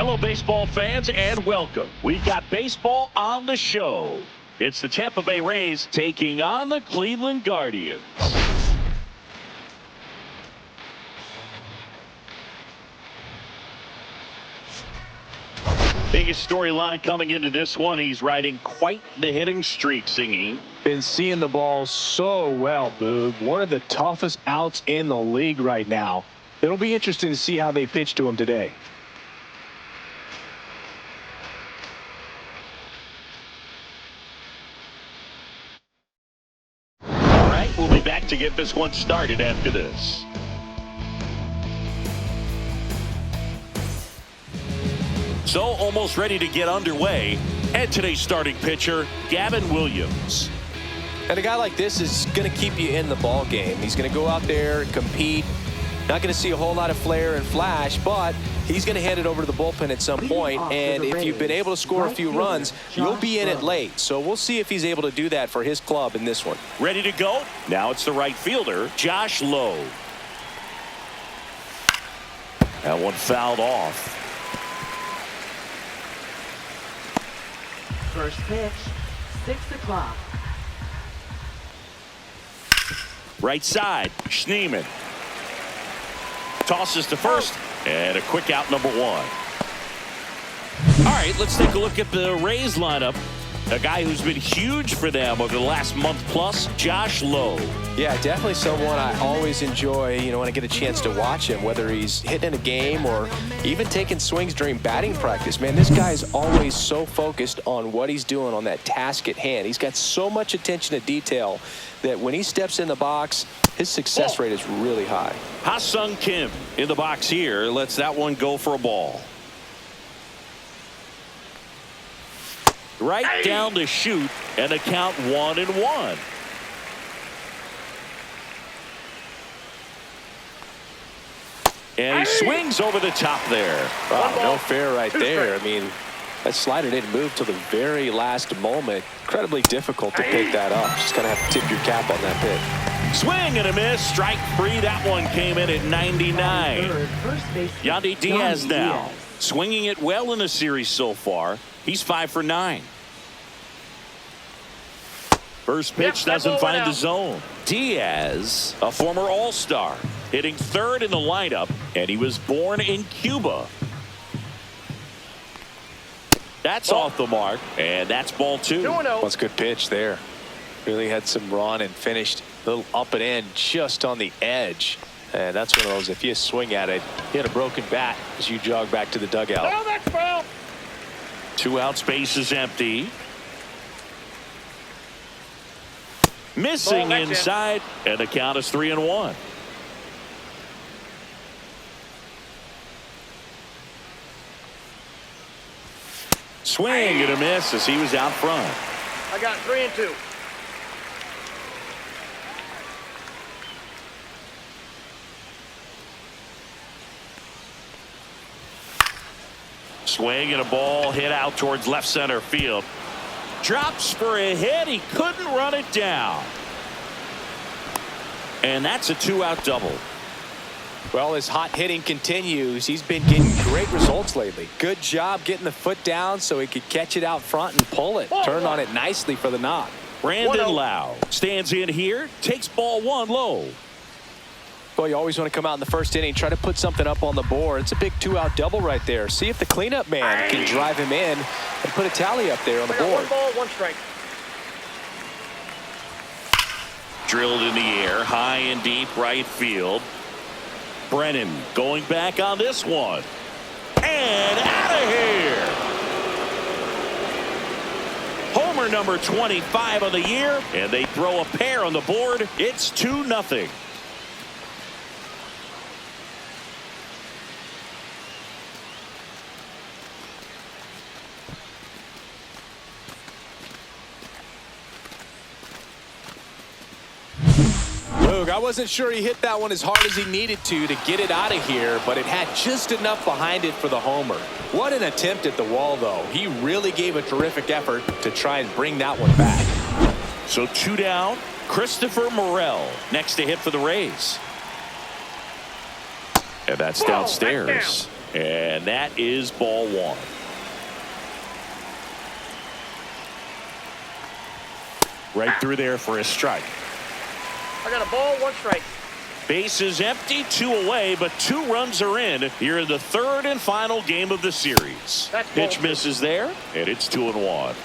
Hello, baseball fans, and welcome. We've got baseball on the show. It's the Tampa Bay Rays taking on the Cleveland Guardians. Biggest storyline coming into this one, he's riding quite the hitting streak, Singing. Been seeing the ball so well, Boog. One of the toughest outs in the league right now. It'll be interesting to see how they pitch to him today. All right, we'll be back to get this one started after this. So almost ready to get underway. And today's starting pitcher, Gavin Williams. And a guy like this is going to keep you in the ball game. He's going to go out there and compete. Not going to see a whole lot of flair and flash, but he's going to hand it over to the bullpen at some point. And if you've been able to score a few runs, you'll be in it late. So we'll see if he's able to do that for his club in this one. Ready to go? Now it's the right fielder, Josh Lowe. That one fouled off. First pitch, 6 o'clock. Right side, Schneemann. Tosses to first, and a quick out, number 1. All right, let's take a look at the Rays lineup. A guy who's been huge for them over the last month plus, Josh Lowe. Yeah, definitely someone I always enjoy, when I get a chance to watch him, whether he's hitting in a game or even taking swings during batting practice. Man, this guy's always so focused on what he's doing on that task at hand. He's got so much attention to detail that when he steps in the box, his success rate is really high. Ha-Sung Kim in the box here. Lets that one go for a ball. Right down to shoot, and the count 1-1. And he swings over the top there. Wow, no fair right there. I mean, that slider didn't move till the very last moment. Incredibly difficult to pick that up. Just kind of have to tip your cap on that pitch. Swing and a miss. Strike 3. That one came in at 99. Yandy Diaz now. Swinging it well in the series so far. He's 5 for 9. First pitch doesn't find the zone. Diaz, a former All-Star, hitting third in the lineup, and he was born in Cuba. That's off the mark, and that's ball 2. That's a good pitch there. Really had some run and finished a little up and in just on the edge. And that's one of those, if you swing at it, hit a broken bat as you jog back to the dugout. Oh, that's foul. 2 out, space is empty. Missing inside, and the count is 3-1. Swing and a miss as he was out front. I got 3-2. Swing and a ball hit out towards left center field. Drops for a hit. He couldn't run it down. And that's a 2-out double. Well, his hot hitting continues. He's been getting great results lately. Good job getting the foot down so he could catch it out front and pull it. Turned on it nicely for the knock. Brandon Lau stands in here, takes ball 1 low. Well, you always want to come out in the first inning, try to put something up on the board. It's a big 2-out double right there. See if the cleanup man can drive him in and put a tally up there on the board. 1 ball, 1 strike. Drilled in the air, high and deep right field. Brennan going back on this one. And out of here. Homer number 25 of the year, and they throw a pair on the board. It's 2-0. I wasn't sure he hit that one as hard as he needed to get it out of here, but it had just enough behind it for the homer. What an attempt at the wall, though. He really gave a terrific effort to try and bring that one back. So 2 down. Christopher Morel next to hit for the Rays. And that's downstairs. And that is ball one. Right through there for a strike. I got a ball, 1 strike. Base is empty, 2 away, but 2 runs are in here in the 3rd and final game of the series. That's Pitch ball. misses there, and it's 2-1.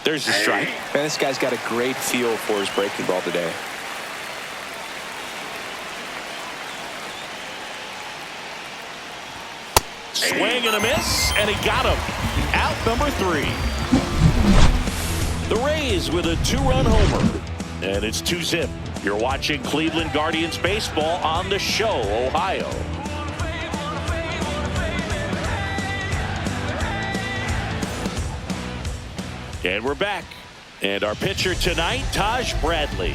There's a strike. Man, this guy's got a great feel for his breaking ball today. Swing and a miss, and he got him. Out number 3. The Rays with a 2-run homer. And it's 2-zip. You're watching Cleveland Guardians baseball on the Show, Ohio. And we're back. And our pitcher tonight, Taj Bradley.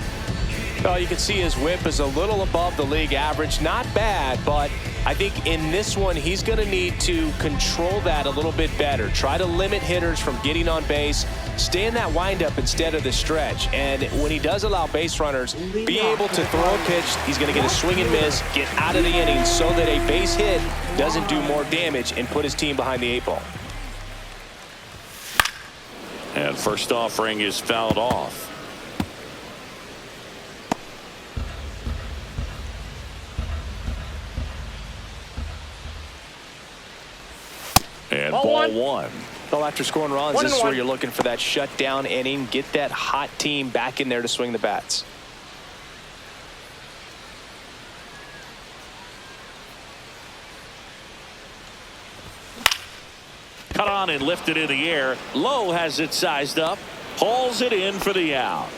Well, you can see his whip is a little above the league average. Not bad, but I think in this one, he's going to need to control that a little bit better. Try to limit hitters from getting on base. Stay in that windup instead of the stretch. And when he does allow base runners, be able to throw a pitch, he's going to get a swing and miss, get out of the inning so that a base hit doesn't do more damage and put his team behind the 8 ball. And first offering is fouled off. And ball one. Well, after scoring runs, 1-1. this is where you're looking for that shutdown inning. Get that hot team back in there to swing the bats. Cut on and lifted in the air. Lowe has it sized up. Hauls it in for the out.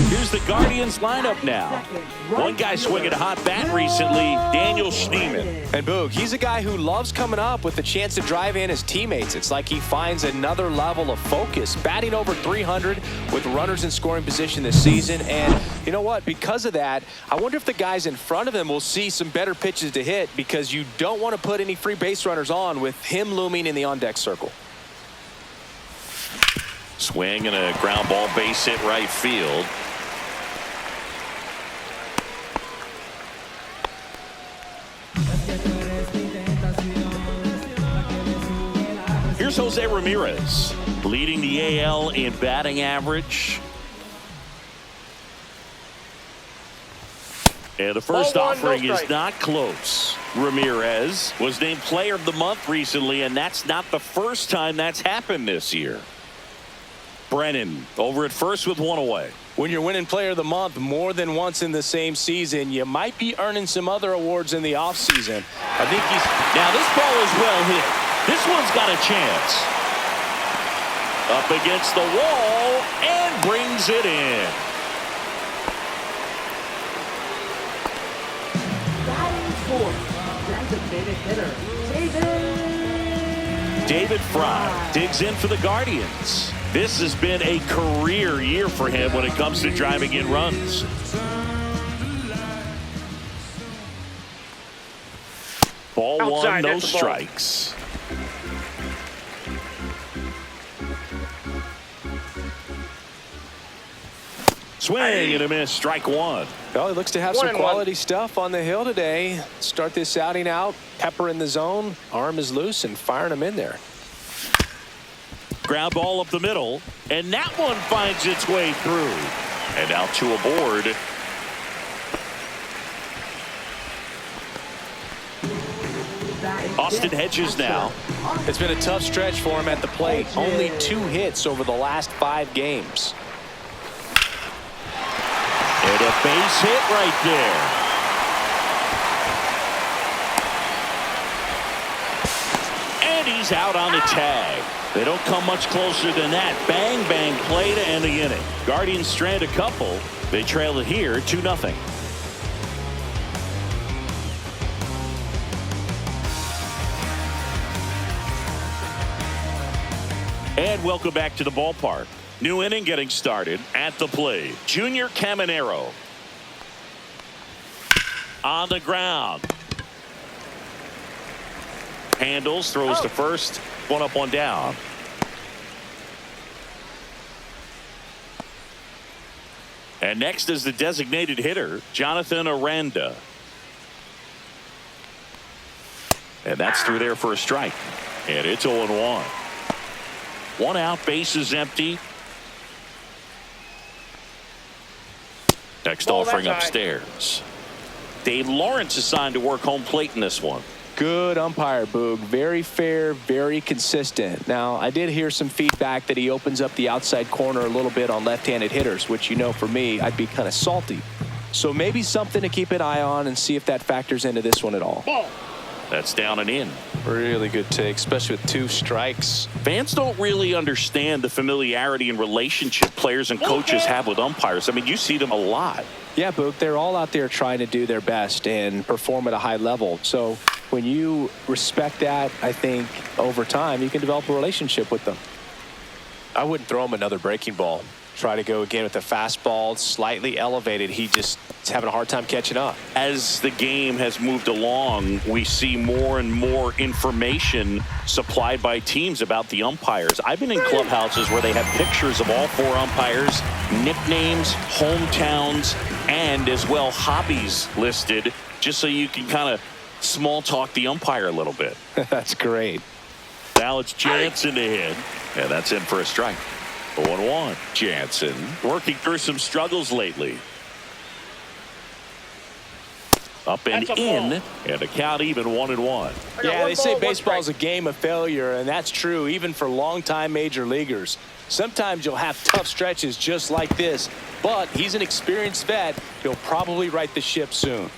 Here's the Guardians lineup now. One guy swinging a hot bat recently, Daniel Schneemann. And Boog, he's a guy who loves coming up with the chance to drive in his teammates. It's like he finds another level of focus. Batting over 300 with runners in scoring position this season. And you know what? Because of that, I wonder if the guys in front of him will see some better pitches to hit, because you don't want to put any free base runners on with him looming in the on-deck circle. Swing and a ground ball, base hit right field. Here's Jose Ramirez, leading the AL in batting average. And the first Ball one, offering no is strike. not close. Ramirez was named Player of the Month recently, and that's not the first time that's happened this year. Brennan over at first with 1 away. When you're winning Player of the Month more than once in the same season, you might be earning some other awards in the offseason. I think he's... Now this ball is well hit. This one's got a chance. Up against the wall and brings it in. Batting fourth, designated hitter, David Fry digs in for the Guardians. This has been a career year for him when it comes to driving in runs. Ball Outside, one, no that's a ball. strikes. Swing and a miss, strike one. Well, he looks to have 1-1. some quality stuff on the hill today. Start this outing out, pepper in the zone, arm is loose, and firing him in there. Ground ball up the middle, and that one finds its way through. And now 2 aboard. Austin Hedges now. It's been a tough stretch for him at the plate. Only 2 hits over the last 5 games. And a base hit right there. And he's out on the tag. They don't come much closer than that. Bang, bang play to end the inning. Guardians strand a couple. They trail it here 2-0. And welcome back to the ballpark. New inning getting started. At the plate, Junior Caminero. On the ground. Handles, throws to first. 1 up, 1 down. And next is the designated hitter, Jonathan Aranda. And that's through there for a strike. And it's 0-1. 1 out, bases empty. Next offering upstairs. Dave Lawrence assigned to work home plate in this one. Good umpire, Boog. Very fair, very consistent. Now, I did hear some feedback that he opens up the outside corner a little bit on left-handed hitters, which, you know, for me, I'd be kind of salty. So maybe something to keep an eye on and see if that factors into this one at all. Ball. That's down and in. Really good take, especially with 2 strikes. Fans don't really understand the familiarity and relationship players and coaches have with umpires. I mean, you see them a lot. Yeah, Boog, they're all out there trying to do their best and perform at a high level. So when you respect that, I think over time you can develop a relationship with them. I wouldn't throw him another breaking ball. Try to go again with the fastball, slightly elevated. He just is having a hard time catching up. As the game has moved along, we see more and more information supplied by teams about the umpires. I've been in clubhouses where they have pictures of all 4 umpires, nicknames, hometowns, and as well hobbies listed, just so you can kind of small talk the umpire a little bit. That's great. Now it's Jansen to hit, and that's in for a strike. 0-1. Jansen working through some struggles lately. Up and in, and a count even 1-1. Yeah, they say baseball is a game of failure, and that's true even for longtime major leaguers. Sometimes you'll have tough stretches just like this, but he's an experienced vet. He'll probably right the ship soon.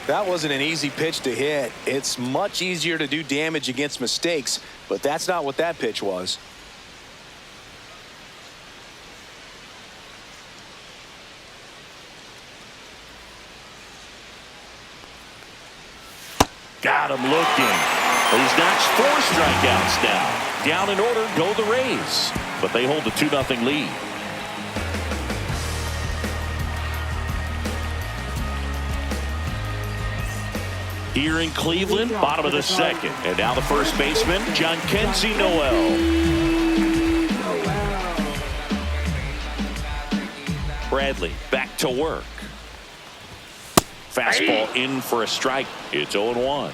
That wasn't an easy pitch to hit. It's much easier to do damage against mistakes, but that's not what that pitch was. Got him looking. He's notched 4 strikeouts now. Down in order, go the Rays. But they hold a 2-0 lead. Here in Cleveland, bottom of the 2nd. And now the first baseman, Jhonkensy Noel. Bradley back to work. Fastball in for a strike. It's 0-1.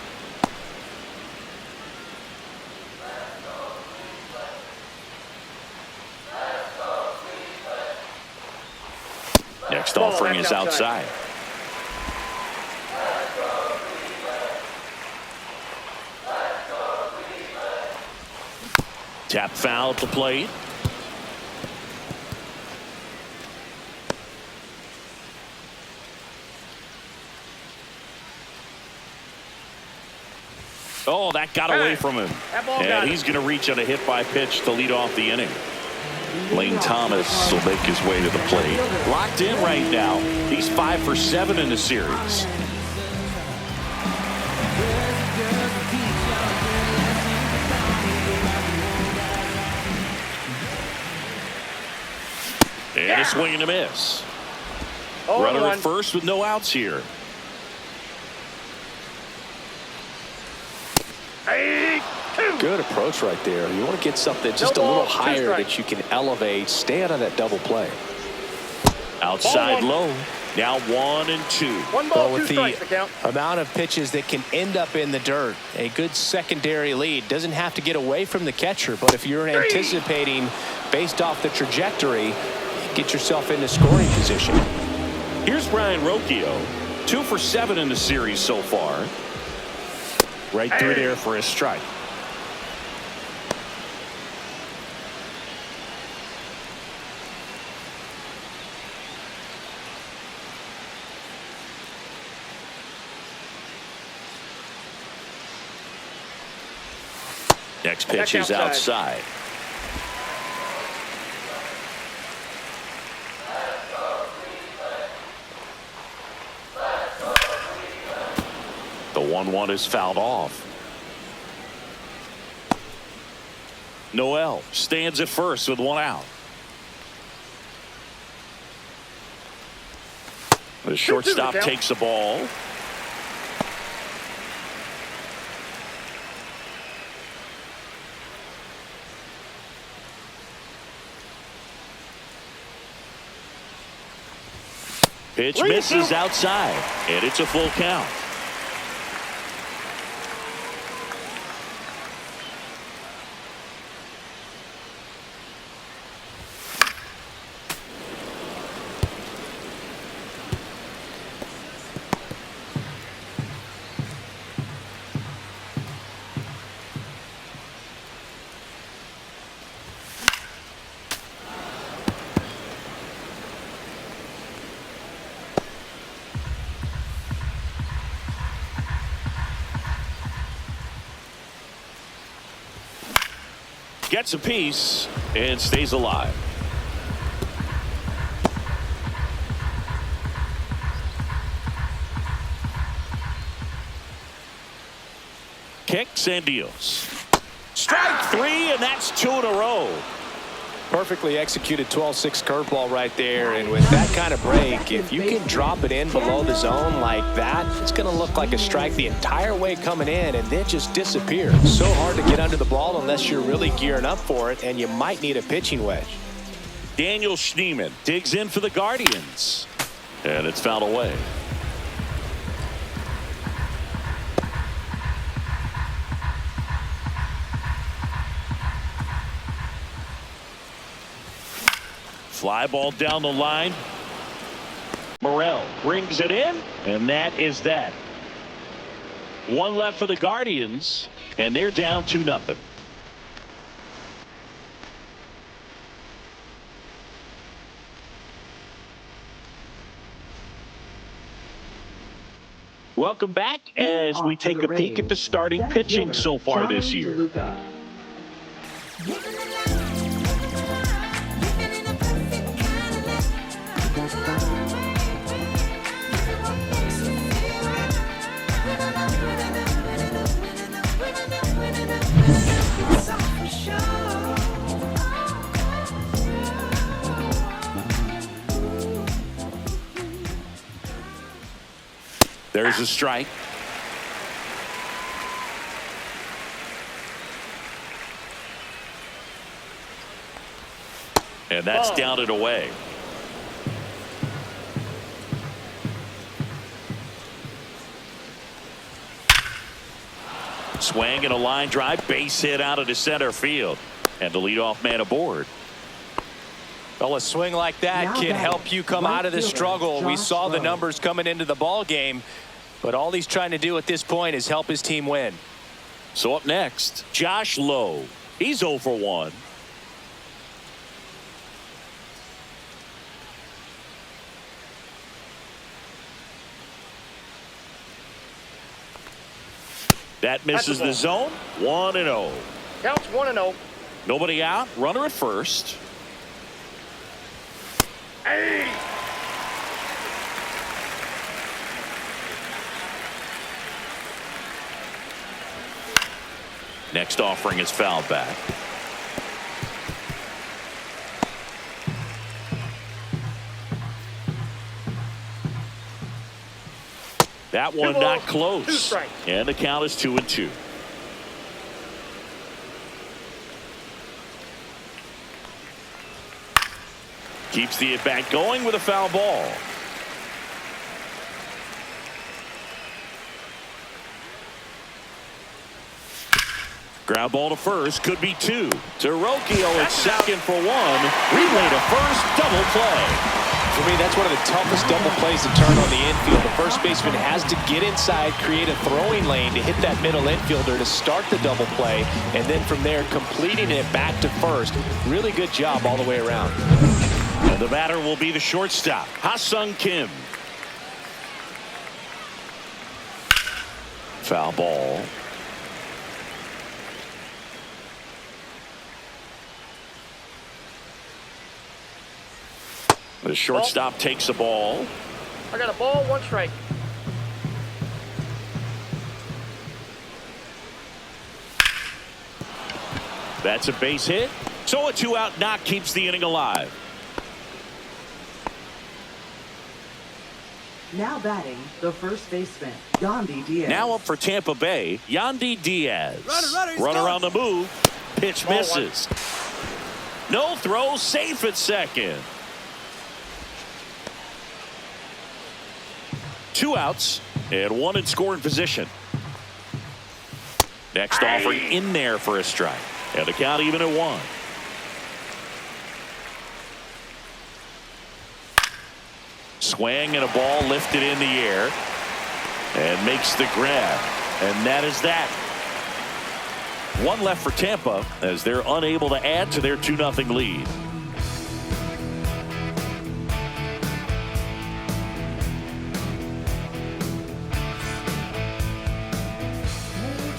Next offering is outside. Tap foul at the plate. Oh, that got away from him. And he's going to reach on a hit by pitch to lead off the inning. Lane Thomas will make his way to the plate. Locked in right now. He's 5 for 7 in the series. And a swing and a miss. Runner at first with no outs here. Good approach right there. You want to get something just a little higher that you can elevate. Stay out of that double play. Outside low. Now 1-2. 1 ball, 2 with strikes, the count. amount of pitches that can end up in the dirt, a good secondary lead. Doesn't have to get away from the catcher, but if you're anticipating based off the trajectory, get yourself into scoring position. Here's Brian Rocchio. 2 for 7 in the series so far. Right through there for a strike. Next pitch is outside. The 1-1 is fouled off. Noel stands at first with 1 out. The shortstop takes the ball. Pitch misses outside, and it's a full count. Gets a piece and stays alive. Kicks and deals. Strike three, and that's 2 in a row. Perfectly executed 12-6 curveball right there, and with that kind of break, if you can drop it in below the zone like that, it's going to look like a strike the entire way coming in and then just disappear. So hard to get under the ball unless you're really gearing up for it, and you might need a pitching wedge. Daniel Schneemann digs in for the Guardians, and it's fouled away. Fly ball down the line. Morel brings it in, and that is that. One left for the Guardians, and they're down 2-0. Welcome back as we take a peek at the starting pitching so far this year. There's a strike. And that's down and away. Swing and a line drive, base hit out into center field. And the leadoff man aboard. Well, a swing like that can help you come out of the struggle. We saw the numbers coming into the ball game, but all he's trying to do at this point is help his team win. So up next, Josh Lowe. He's 0 for 1. That misses the zone. 1-0. Counts 1-0. Nobody out. Runner at first. Hey! Next offering is fouled back. That one not close. And the count is 2-2. Keeps the at-bat going with a foul ball. Ground ball to first, could be 2. To Rocchio at second for 1. Relay to first, double play. For me, that's one of the toughest double plays to turn on the infield. The first baseman has to get inside, create a throwing lane to hit that middle infielder to start the double play, and then from there completing it back to first. Really good job all the way around. And the batter will be the shortstop, Ha-Sung Kim. Foul ball. The shortstop takes the ball. I got a ball, 1 strike. That's a base hit. So a 2-out knock keeps the inning alive. Now batting, the first baseman, Yandy Diaz. Now up for Tampa Bay, Yandy Diaz. Runner on the move. Pitch misses. No throw, safe at second. 2 outs and 1 in scoring position. Next offering in there for a strike. And the count even at 1. Swing and a ball lifted in the air and makes the grab. And that is that. 1 left for Tampa as they're unable to add to their 2-0 lead.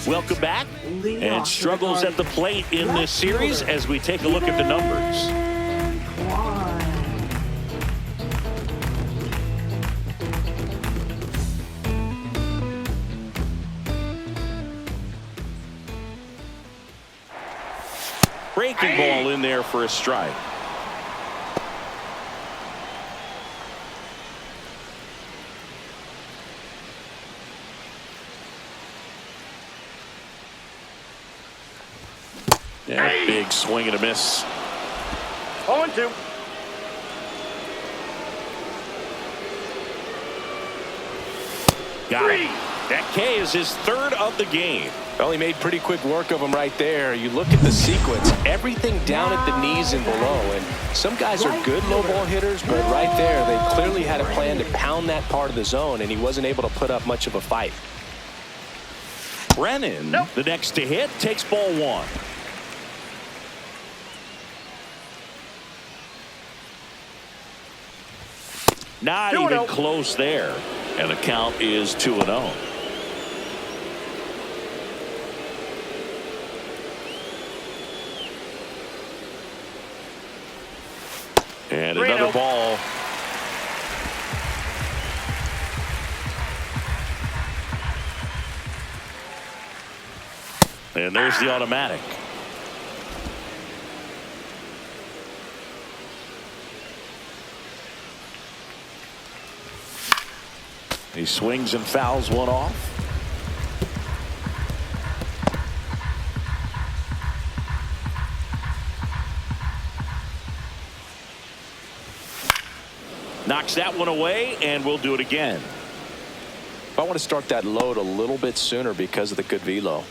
Welcome back. And struggles at the plate in this series as we take a look at the numbers. Breaking ball in there for a strike. Yeah, big swing and a miss. 0-2. Got it. That K is his 3rd of the game. Well, he made pretty quick work of him right there. You look at the sequence, everything down at the knees and below. And some guys are good low ball hitters, but right there, they clearly had a plan to pound that part of the zone, and he wasn't able to put up much of a fight. Brennan, the next to hit, takes ball 1. Not even close there. And the count is 2-0. And another ball. And there's the automatic. He swings and fouls one off. Knocks that one away, and we'll do it again. I want to start that load a little bit sooner because of the good velo.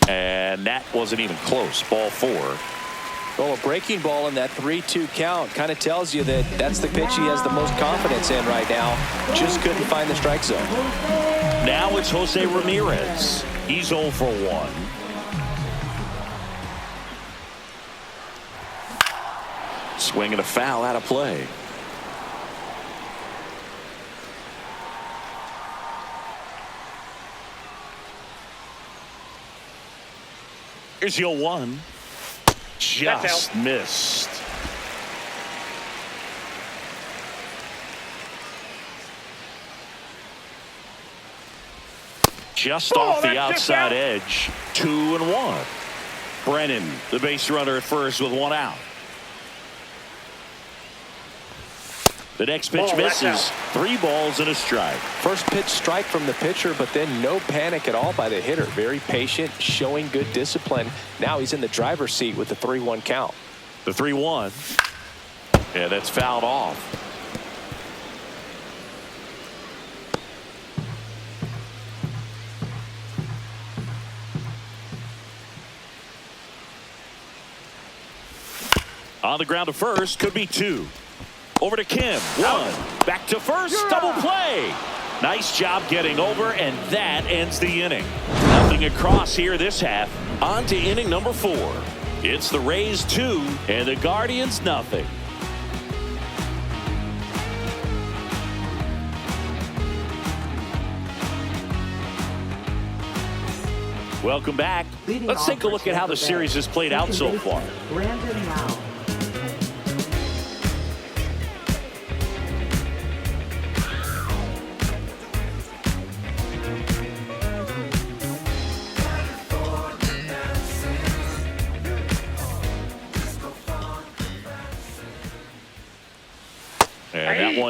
And that wasn't even close. Ball 4. Well, a breaking ball in that 3-2 count kind of tells you that that's the pitch he has the most confidence in right now. Just couldn't find the strike zone. Now it's Jose Ramirez. He's 0 for 1. Swing and a foul out of play. Here's the 0-1. Just missed. Just off the outside edge. 2-1. Brennan, the base runner at first with 1 out. The next pitch misses. 3 balls and a strike. First pitch strike from the pitcher, but then no panic at all by the hitter. Very patient, showing good discipline. Now he's in the driver's seat with the 3-1 count. The 3-1. Yeah, that's fouled off. On the ground to first, could be 2. Over to Kim. 1. Back to first. Double play. Nice job getting over, and that ends the inning. Nothing across here this half. On to inning number 4. It's the Rays 2 and the Guardians nothing. Welcome back. Let's take a look at how the series has played out so far. Brandon Lowe.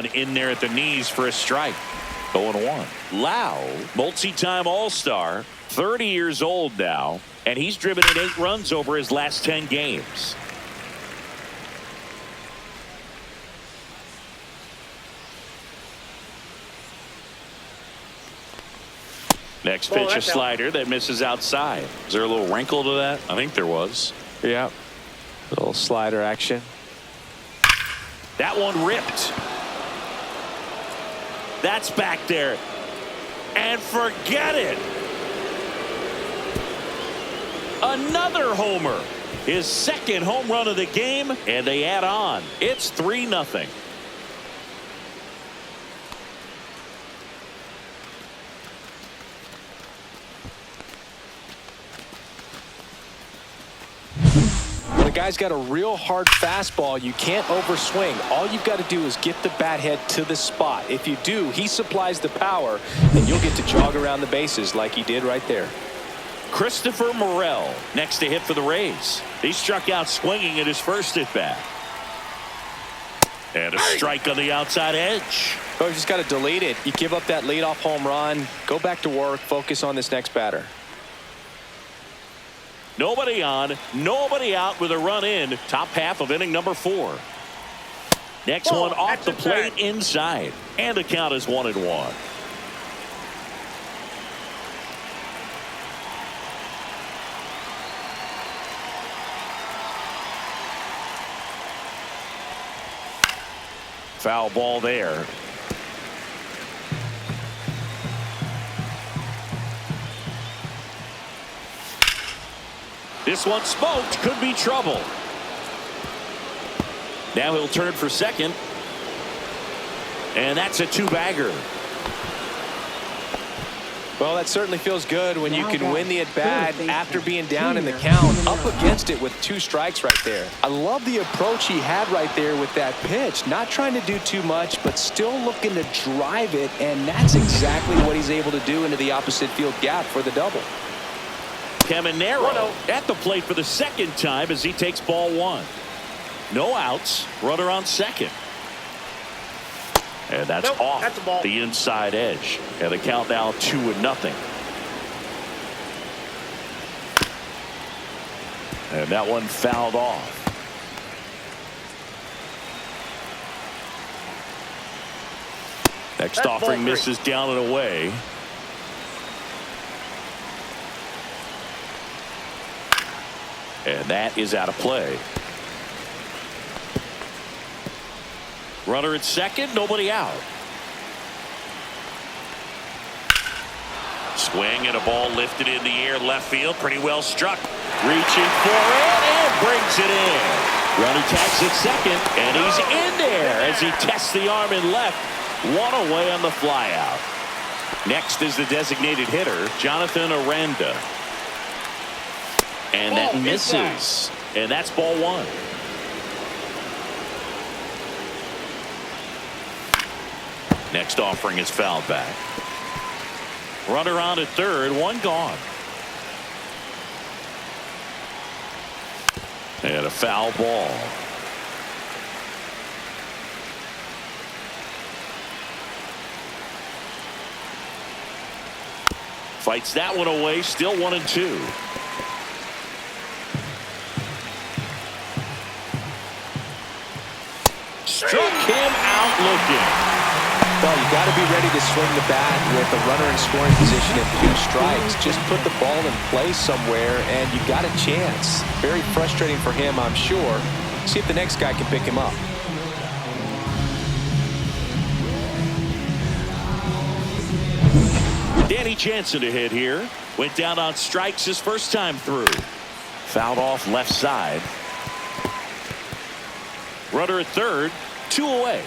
one in there at the knees for a strike. 0-1. Lau, multi-time All-Star, 30 years old now, and he's driven in 8 runs over his last 10 games. Next pitch, a slider that misses outside. Is there a little wrinkle to that? I think there was. Yeah. A little slider action. That one ripped. That's back there. And forget it. Another homer. His second home run of the game, and they add on. It's 3-0. When a guy's got a real hard fastball, you can't overswing. All you've got to do is get the bat head to the spot. If you do, he supplies the power, and you'll get to jog around the bases like he did right there. Christopher Morel next to hit for the Rays. He struck out swinging at his first at bat. And a strike on the outside edge. Oh, you just got to delete it. You give up that leadoff home run, go back to work, focus on this next batter. Nobody on, nobody out with a run in. Top half of inning number 4. Next one off the plate inside. And the count is 1-1. Foul ball there. This one smoked, could be trouble. Now he'll turn for second. And that's a 2-bagger. Well, that certainly feels good when you can win the at-bat after being down in the count, up against it with 2 strikes right there. I love the approach he had right there with that pitch. Not trying to do too much, but still looking to drive it, and that's exactly what he's able to do into the opposite field gap for the double. Caminero at the plate for the second time as he takes ball 1. No outs, runner on second. And that's off that's the inside edge. And the count now 2-0. And that one fouled off. Next offering misses down and away. And that is out of play. Runner at second, nobody out. Swing and a ball lifted in the air, left field, pretty well struck. Reaching for it and brings it in. Runner tags at second, and he's in there as he tests the arm in left. 1 away on the flyout. Next is the designated hitter, Jonathan Aranda. And that misses. And that's ball 1. Next offering is fouled back. Runner on at third, 1 gone. And a foul ball. Fights that one away, still 1-2. Struck him out looking. Well, you got to be ready to swing the bat with a runner in scoring position and 2 strikes. Just put the ball in play somewhere, and you got a chance. Very frustrating for him, I'm sure. See if the next guy can pick him up. Danny Jansen to hit here. Went down on strikes his first time through. Fouled off left side. Runner at third, 2 away.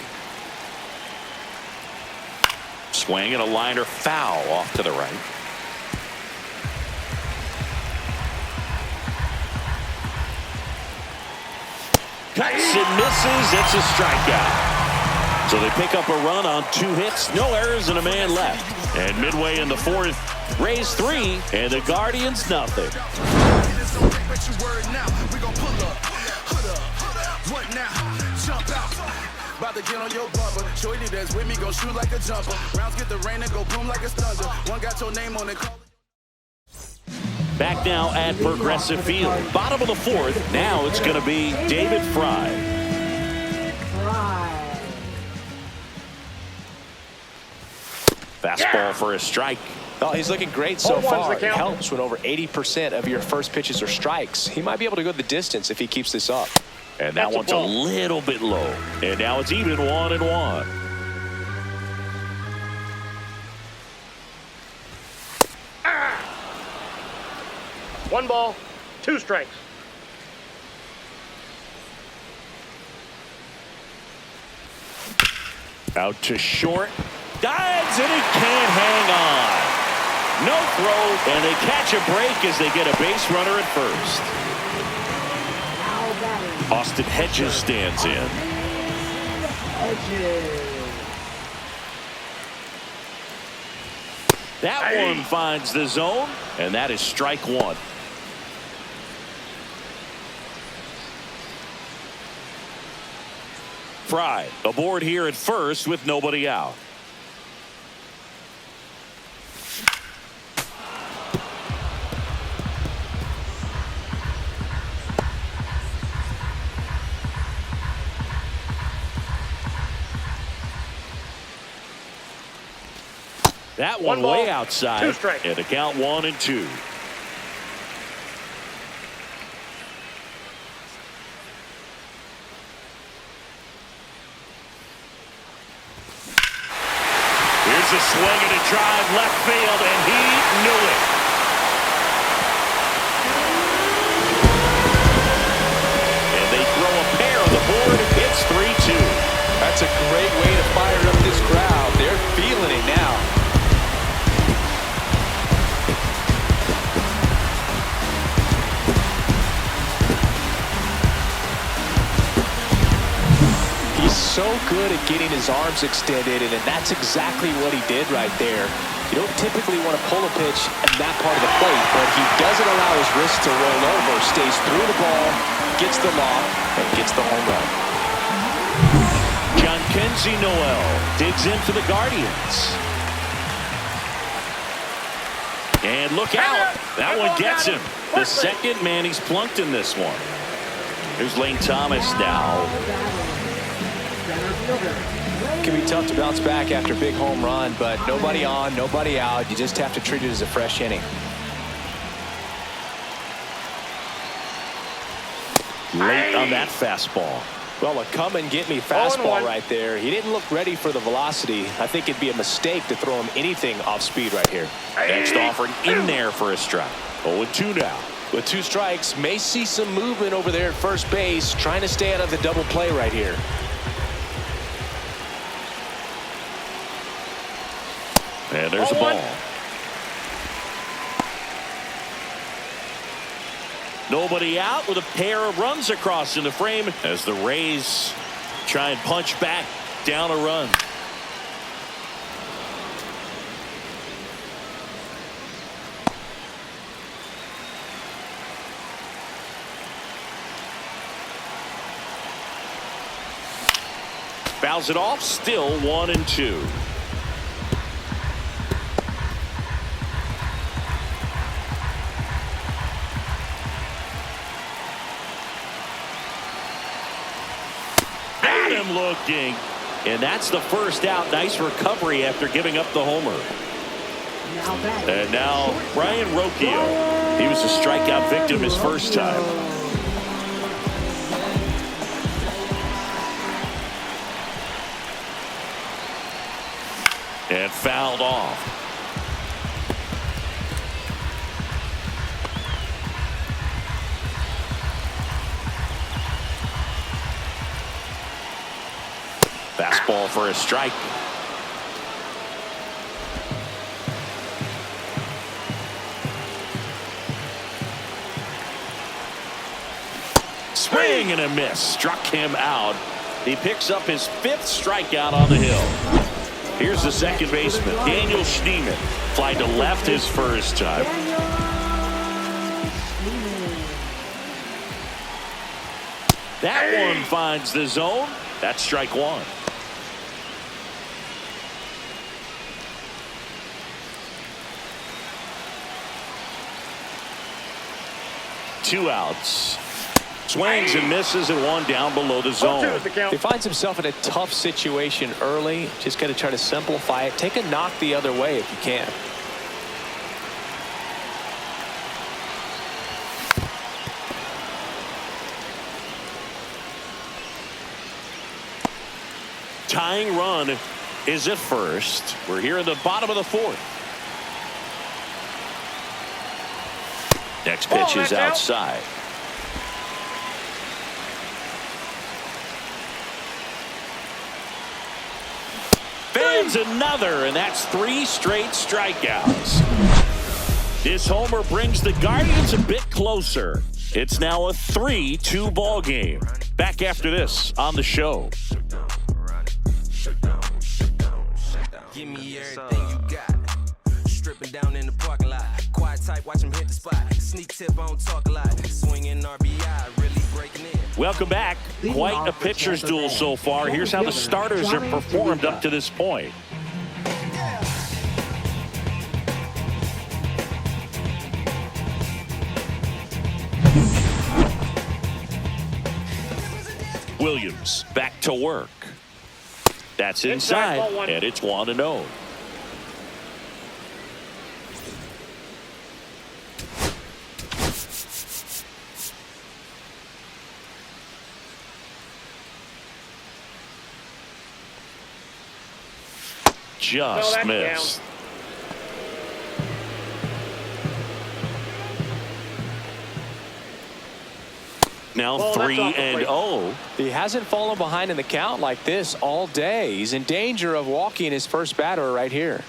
Swing and a liner foul off to the right. Cuts and misses. It's a strikeout. So they pick up a run on 2 hits, no errors, and a man left. And midway in the 4th, Rays 3 and the Guardians nothing. About to get on your bumper. Shorty that's with me, gon' shoot like a jumper. Rounds get the rain and go boom like a thunder. One got your name on it. Back now at Progressive Field. Bottom of the fourth. Now it's going to be David Fry. Fastball for a strike. Oh, he's looking great so far. It count. helps when over 80% of your first pitches are strikes. He might be able to go the distance if he keeps this up. And that one's a little bit low. And now it's even 1-1. One ball, two strikes. Out to short. Dives and he can't hang on. No throw, and they catch a break as they get a base runner at first. Austin Hedges stands in. That one finds the zone, and that is strike one. Fry aboard here at first with nobody out. That one way outside, and a count 1-2. Here's a swing and a drive left field, and he knew it. And they throw a pair on the board. It's 3-2. That's a great way to fire up this crowd. They're feeling it now. So good at getting his arms extended, and that's exactly what he did right there. You don't typically want to pull a pitch at that part of the plate, but he doesn't allow his wrist to roll over, stays through the ball, gets the lob, and gets the home run. Jhonkensy Noel digs in for the Guardians. And look out. That one gets him. The second man he's plunked in this one. Here's Lane Thomas now. It can be tough to bounce back after a big home run, but nobody on, nobody out. You just have to treat it as a fresh inning. Late on that fastball. Well, a come-and-get-me fastball right there. He didn't look ready for the velocity. I think it'd be a mistake to throw him anything off speed right here. Next offering in there for a strike. 0-2 now. With two strikes, may see some movement over there at first base, trying to stay out of the double play right here. And there's a ball. Nobody out with a pair of runs across in the frame as the Rays try and punch back down a run. Fouls it off, still 1-2. Looking, and that's the first out. Nice recovery after giving up the homer. And now Brian Rocchio. He was a strikeout victim his first time. And fouled off. Fastball for a strike. Swing and a miss. Struck him out. He picks up his 5th strikeout on the hill. Here's the second baseman, Daniel Schneemann. Fly to left his first time. That one finds the zone. That's strike one. 2 outs. Swings and misses at 1 down below the zone. He finds himself in a tough situation early. Just got to try to simplify it. Take a knock the other way if you can. Tying run is at first. We're here in the bottom of the 4th. Next pitch is outside. Fans another, and that's 3 straight strikeouts. This homer brings the Guardians a bit closer. It's now a 3-2 ball game. Back after this on the show. Give me everything you got. Stripping down in the parking lot. Quiet type, watch him hit the spot. Sneak tip, on talk a lot. Swinging RBI, really breaking in. Welcome back. Quite a pitcher's duel so far. Here's how the starters have performed up to this point. Williams back to work. That's inside, and it's 1-0. Just missed. Now 3-0. He hasn't fallen behind in the count like this all day. He's in danger of walking his first batter right here.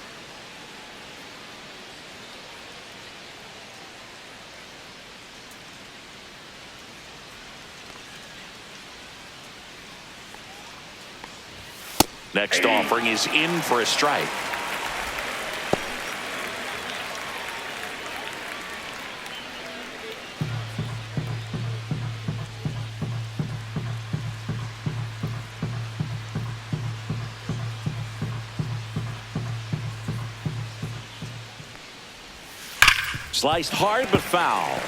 Next offering is in for a strike. Sliced hard but foul.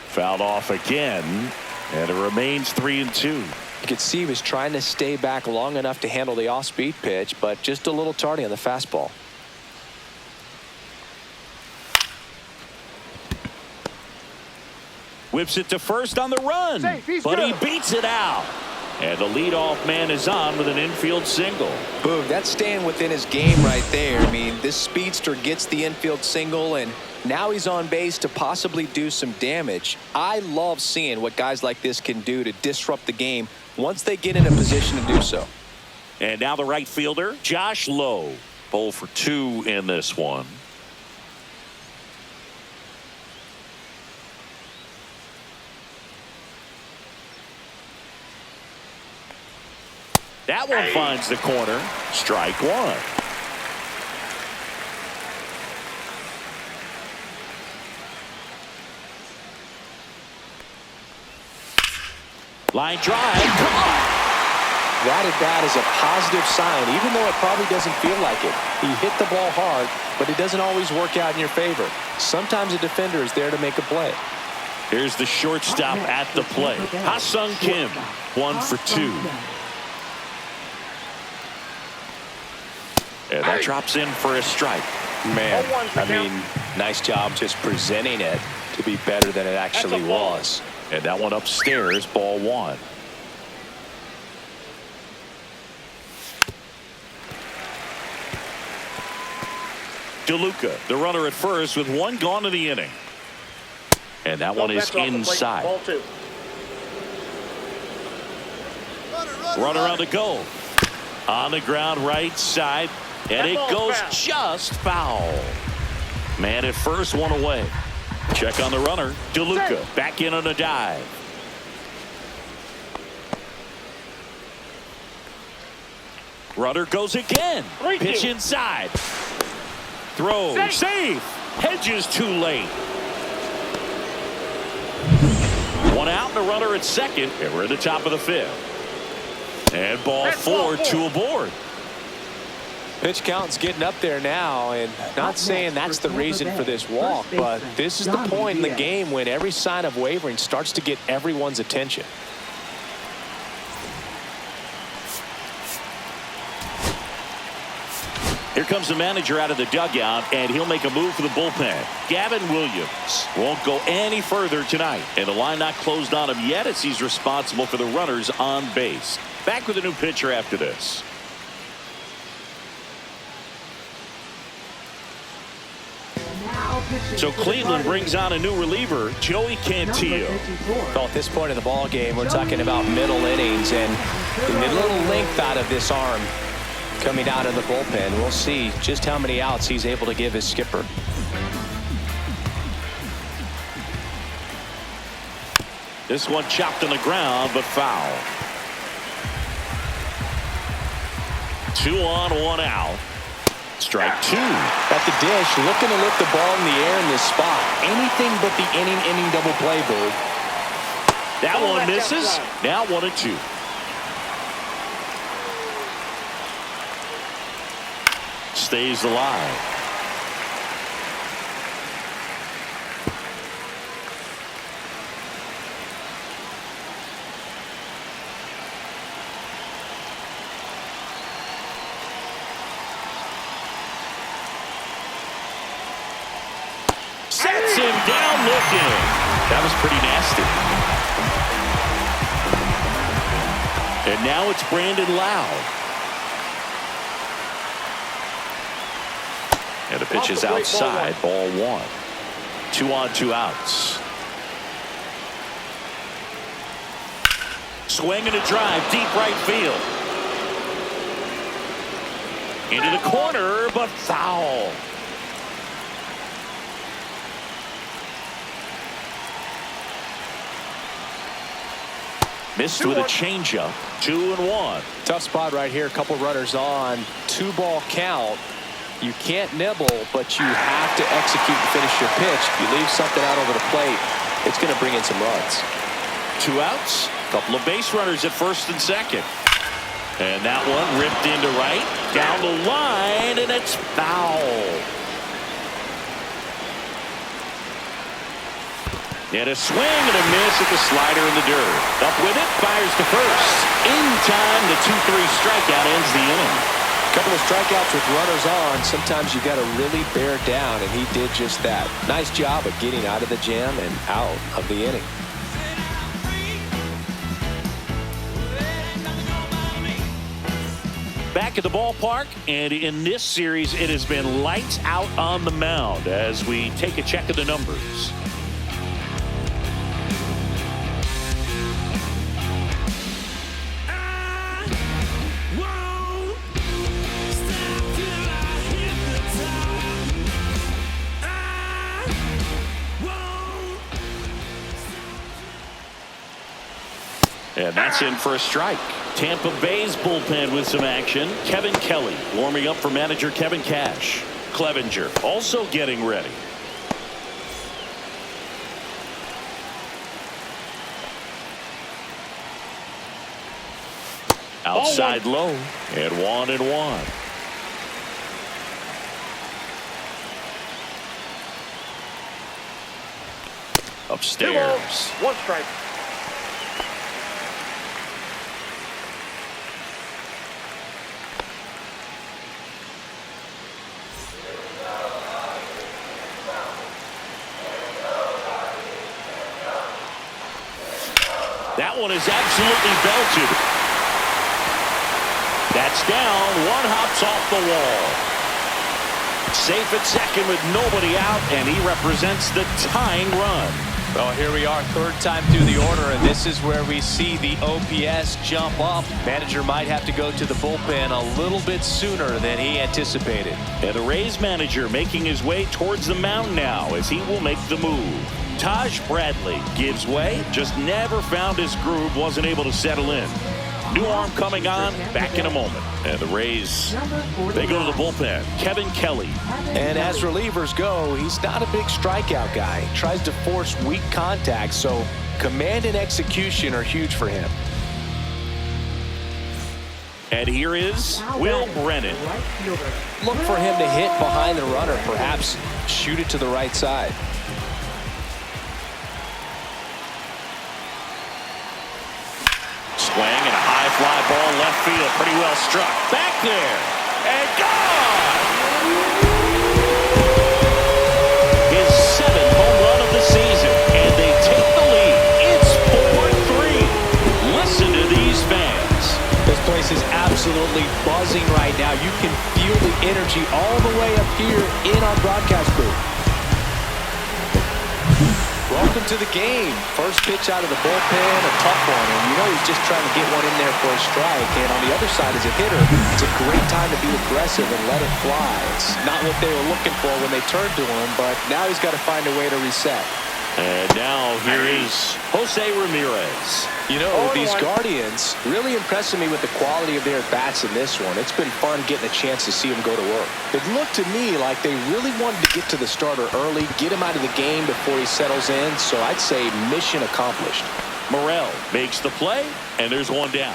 Fouled off again, and it remains 3-2. You could see he was trying to stay back long enough to handle the off-speed pitch, but just a little tardy on the fastball. Whips it to first on the run, but he beats it out. And the leadoff man is on with an infield single. Boom, that's staying within his game right there. I mean, this speedster gets the infield single, and now he's on base to possibly do some damage. I love seeing what guys like this can do to disrupt the game once they get in a position to do so. And now the right fielder, Josh Lowe. 0 for 2 in this one. That one finds the corner. Strike 1. Line drive. Come on. That at bat is a positive sign, even though it probably doesn't feel like it. He hit the ball hard, but it doesn't always work out in your favor. Sometimes a defender is there to make a play. Here's the shortstop at the plate. Ha-Sung Kim, 1 for 2. And that drops in for a strike. Man, I mean, nice job just presenting it to be better than it actually was. And that one upstairs, ball 1. DeLuca, the runner at first with 1 gone in the inning. And that one is inside. Ball 2. Runner on the goal. On the ground right side. And it goes just foul. Man at first, 1 away. Check on the runner. DeLuca back in on a dive. Runner goes again. Pitch inside. Throw. Safe. Hedges too late. One out and a runner at second, and we're at the top of the fifth. And ball four, two aboard. Pitch count's getting up there now, and not saying that's the reason for this walk, but this is the point in the game when every sign of wavering starts to get everyone's attention. Here comes the manager out of the dugout, and he'll make a move for the bullpen. Gavin Williams won't go any further tonight, and the line not closed on him yet as he's responsible for the runners on base. Back with a new pitcher after this. So Cleveland brings on a new reliever, Joey Cantillo. Well, at this point in the ball game, we're talking about middle innings, and the little length out of this arm coming out of the bullpen. We'll see just how many outs he's able to give his skipper. This one chopped on the ground, but foul. 2 on, 1 out. Strike 2. At the dish, looking to lift the ball in the air in this spot. Anything but the inning double play, Boog. That one misses. Now 1-2. Stays alive. Sets him down looking. That was pretty nasty. And now it's Brandon Lowe. And the pitch is outside. Ball 1. 2 on, 2 outs. Swing and a drive. Deep right field. Into the corner, but foul. Missed with a changeup. 2-1. Tough spot right here. A couple runners on. 2-ball count. You can't nibble, but you have to execute and finish your pitch. If you leave something out over the plate, it's going to bring in some runs. 2 outs. Couple of base runners at first and second. And that one ripped into right. Down the line, and it's foul. And a swing and a miss at the slider in the dirt. Up with it, fires to first. In time, the 2-3 strikeout ends the inning. A couple of strikeouts with runners on. Sometimes you got to really bear down, and he did just that. Nice job of getting out of the jam and out of the inning. Back at the ballpark, and in this series, it has been lights out on the mound as we take a check of the numbers. And that's in for a strike. Tampa Bay's bullpen with some action. Kevin Kelly warming up for manager Kevin Cash. Clevenger also getting ready. Outside low, and 1-1. Upstairs. 1 strike. That one is absolutely belted. That's down. 1 hops off the wall. Safe at second with nobody out, and he represents the tying run. Well, here we are, 3rd time through the order, and this is where we see the OPS jump up. Manager might have to go to the bullpen a little bit sooner than he anticipated. And the Rays manager making his way towards the mound now as he will make the move. Taj Bradley gives way, just never found his groove, wasn't able to settle in. New arm coming on, back in a moment. And the Rays, they go to the bullpen. Kevin Kelly. And as relievers go, he's not a big strikeout guy. Tries to force weak contact, so Command and execution are huge for him. And here is Now Will batting, Brennan. right fielder. Look for him to hit behind the runner, perhaps shoot it to the right side. Swing and a high fly ball left field. Pretty well struck. Back there. And gone! His 7th home run of the season. And they take the lead. It's 4-3. Listen to these fans. This place is absolutely buzzing right now. You can feel the energy all the way up here in our broadcast booth. Welcome to the game. First pitch out of the bullpen, a tough one. And you know he's just trying to get one in there for a strike. And on the other side as a hitter, it's a great time to be aggressive and let it fly. It's not what they were looking for when they turned to him, but now he's got to find a way to reset. And now here is Jose Ramirez. You know, these Guardians really impressing me with the quality of their bats in this one. It's been fun getting a chance to see them go to work. It looked to me like they really wanted to get to the starter early, get him out of the game before he settles in. So I'd say mission accomplished. Morel makes the play, and there's one down.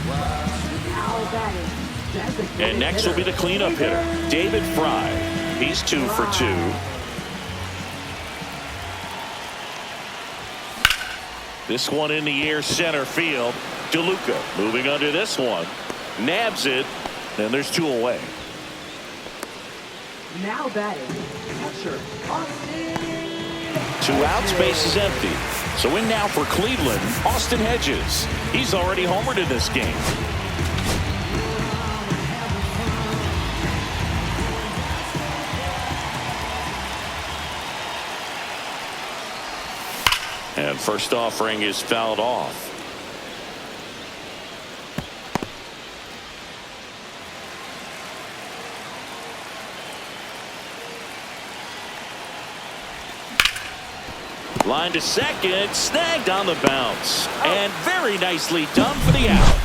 Now batting, designated And next will be the hitter. cleanup hitter, David Fry. He's 2 for 2. This one in the air, center field. DeLuca moving under this one. Nabs it, and there's 2 away. Now batting, catcher, Austin. 2 outs, base is empty. So in now for Cleveland, Austin Hedges. He's already homered in this game. And first offering is fouled off. Line to second, snagged on the bounce. And very nicely done for the out.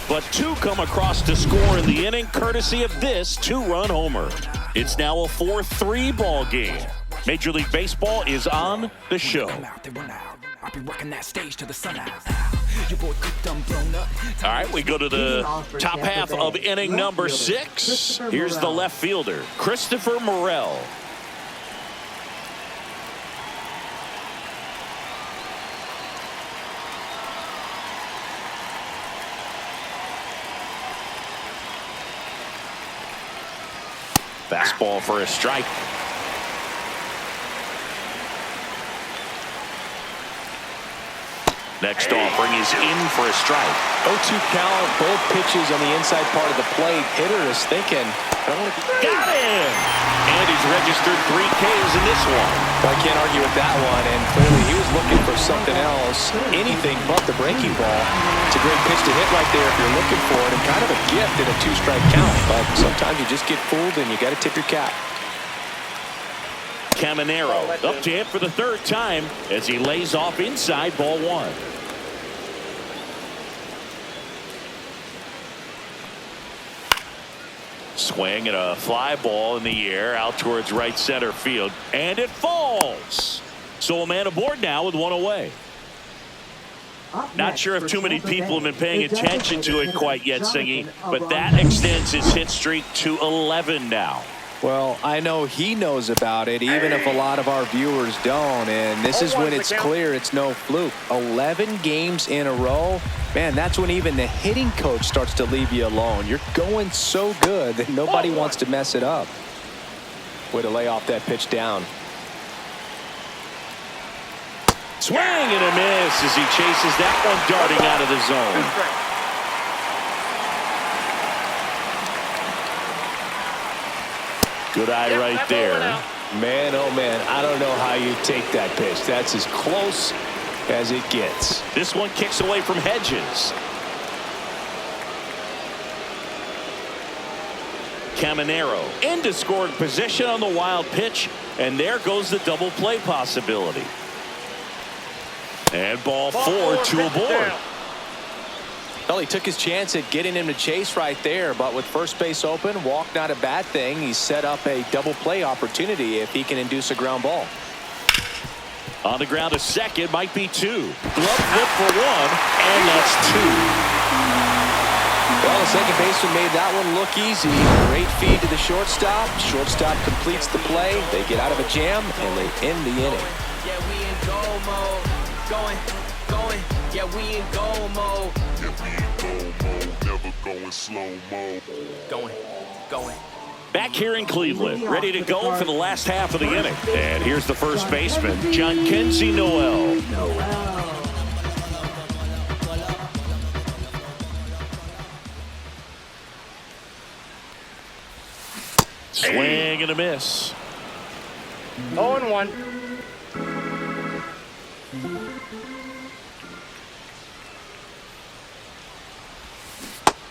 But 2 come across to score in the inning, courtesy of this 2-run homer. It's now a 4-3 ball game. Major League Baseball is on the show. All right, we go to the top half of inning number 6. Here's the left fielder, Christopher Morel. Fastball for a strike. Next offering is in for a strike. 0-2 count, both pitches on the inside part of the plate. Hitter is thinking, Got him! And he's registered 3 Ks in this one. I can't argue with that one, and clearly he was looking for something else, anything but the breaking ball. It's a great pitch to hit right there if you're looking for it, and kind of a gift in a 2-strike count. But sometimes you just get fooled and you got to tip your cap. Caminero up to hit for the 3rd time as he lays off inside ball 1. Swing and a fly ball in the air out towards right center field, and it falls. So a man aboard now with 1 away. Up Not next sure if for too many Tampa people have Bay, been paying the attention to it designated quite yet, Jonathan Singy, but that Abram. extends his hit streak to 11 now. Well, I know he knows about it, even if a lot of our viewers don't. And this is when it's clear it's no fluke. 11 games in a row. Man, that's when even the hitting coach starts to leave you alone. You're going so good that nobody wants to mess it up. Way to lay off that pitch down. Swing and a miss as he chases that one darting out of the zone. Good eye right there. Man, oh man, I don't know how you take that pitch. That's as close as it gets. This one kicks away from Hedges. Caminero into scoring position on the wild pitch, and there goes the double play possibility. And ball 4, 2 aboard. Well, he took his chance at getting him to chase right there, but with first base open, walk not a bad thing. He set up a double play opportunity if he can induce a ground ball. On the ground, a second, might be two. Glove flip for one, and that's two. Well, the second baseman made that one look easy. Great feed to the shortstop. Shortstop completes the play. They get out of a jam, and they end the inning. Yeah, we in goal mode. Going. Yeah, we in goal mode. Never going slow-mo. Going. Back here in Cleveland, ready to go for the last half of the inning. And here's the first baseman, Jhonkensy Noel. Swing and a miss. 0-1.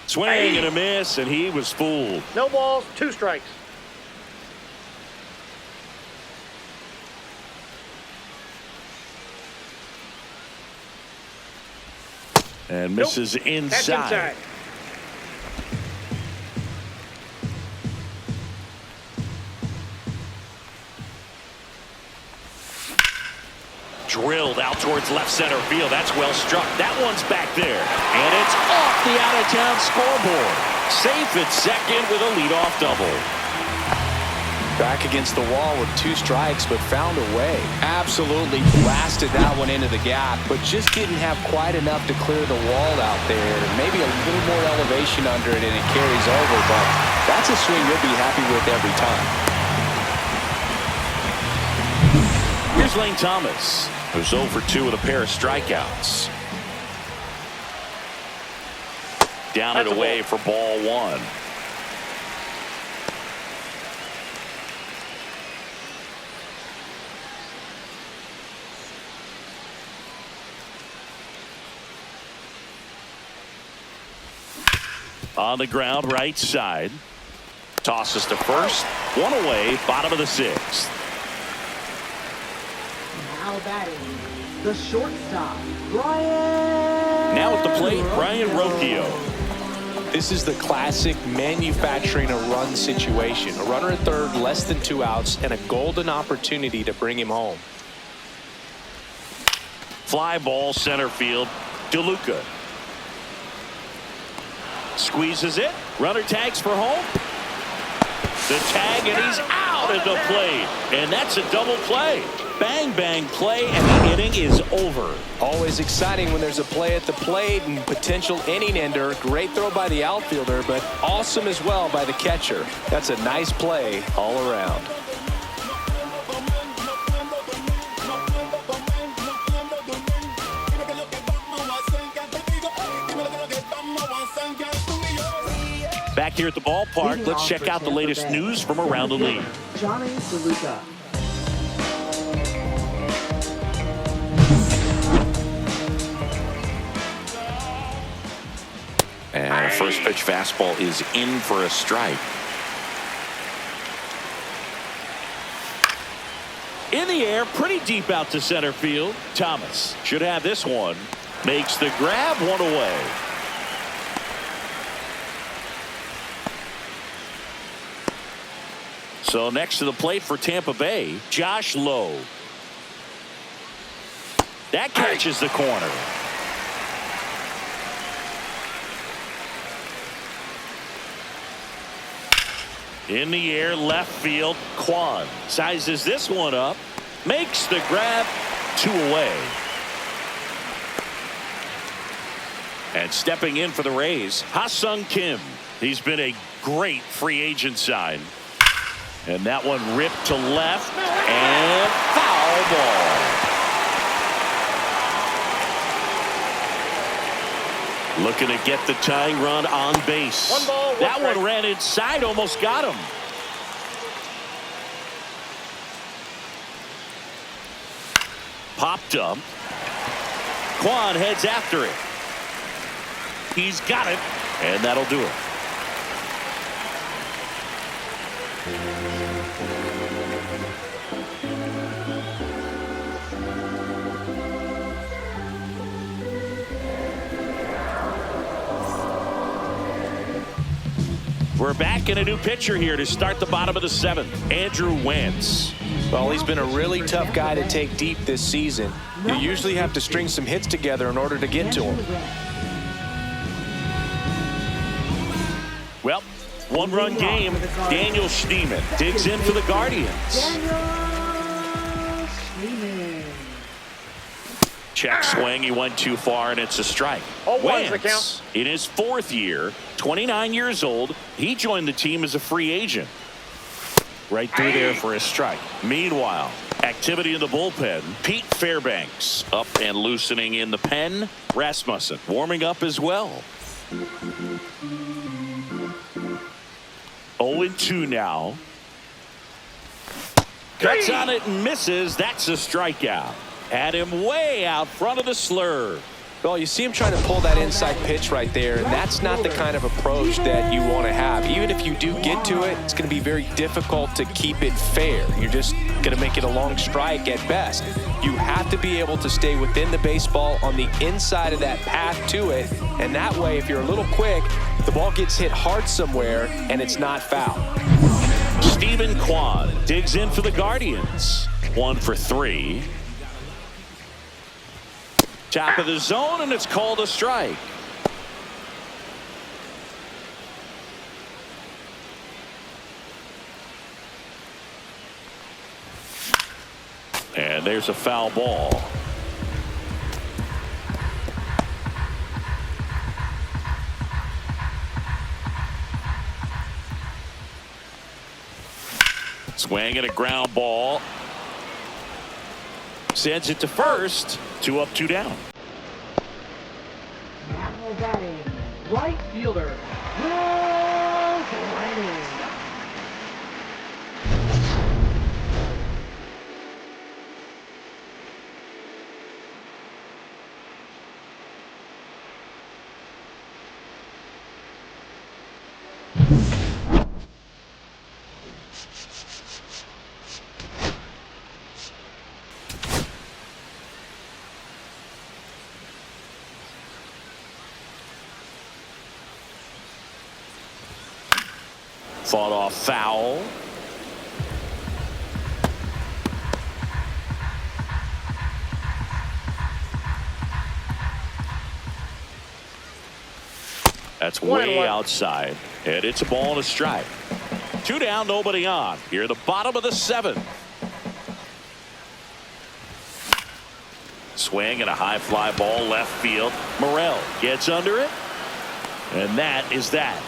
Swing and a miss, and he was fooled. No balls, 2 strikes. And misses That's inside. inside. Drilled out towards left center field. That's well struck. That one's back there. And it's off the out-of-town scoreboard. Safe at second with a leadoff double. Back against the wall with 2 strikes, but found a way. Absolutely blasted that one into the gap, but just didn't have quite enough to clear the wall out there. Maybe a little more elevation under it, and it carries over, but that's a swing you'll be happy with every time. Here's Lane Thomas, who's 0 for 2 with a pair of strikeouts. Down and away for ball 1. On the ground, right side. Tosses to first. 1 away, bottom of the 6th. Now batting, the shortstop, Brian. Now at the plate, Brian Rocchio. This is the classic manufacturing a run situation. A runner at third, less than 2 outs, and a golden opportunity to bring him home. Fly ball center field. DeLuca squeezes it. Runner tags for home. The tag, and he's out at the plate. And that's a double play. Bang, bang play, and the inning is over. Always exciting when there's a play at the plate and potential inning ender. Great throw by the outfielder, but awesome as well by the catcher. That's a nice play all around. Back here at the ballpark, let's check out the latest news from around the league. Johnny DeLuca. And a first pitch fastball is in for a strike. In the air, pretty deep out to center field. Thomas should have this one. Makes the grab, 1 away. So next to the plate for Tampa Bay, Josh Lowe. That catches the corner. In the air, left field, Kwan sizes this one up, makes the grab, 2 away. And stepping in for the Rays, Ha-Sung Kim. He's been a great free agent sign. And that one ripped to left, and foul ball. Looking to get the tying run on base. 1 ball, 1 that strike. one ran inside, almost got him. Popped up. Kwan heads after it. He's got it, and that'll do it. We're back in a new pitcher here to start the bottom of the 7th. Andrew Wentz. Well, he's been a really tough guy to take deep this season. You usually have to string some hits together in order to get to him. Well, one-run game. Daniel Schneemann digs in for the Guardians. Daniel Schneemann. Check swing. He went too far, and it's a strike. Wentz the count. Wentz, in his 4th year, 29 years old, he joined the team as a free agent. Right through there for a strike. Meanwhile, activity in the bullpen. Pete Fairbanks up and loosening in the pen. Rasmussen warming up as well. 0-2 now. Cuts on it and misses. That's a strikeout. Had him way out front of the slur. Well, you see him trying to pull that inside pitch right there, and that's not the kind of approach that you want to have. Even if you do get to it, it's going to be very difficult to keep it fair. You're just going to make it a long strike at best. You have to be able to stay within the baseball on the inside of that path to it, and that way, if you're a little quick, the ball gets hit hard somewhere, and it's not foul. Stephen Kwan digs in for the Guardians. 1 for 3. Top of the zone, and it's called a strike. And there's a foul ball. Swing and a ground ball. Sends it to first. 2 up, 2 down. Now batting, right fielder, Will Brennan. Fought off foul. That's way outside. And it's a ball and a strike. 2 down, nobody on. Here at the bottom of the 7th. Swing and a high fly ball left field. Morel gets under it. And that is that.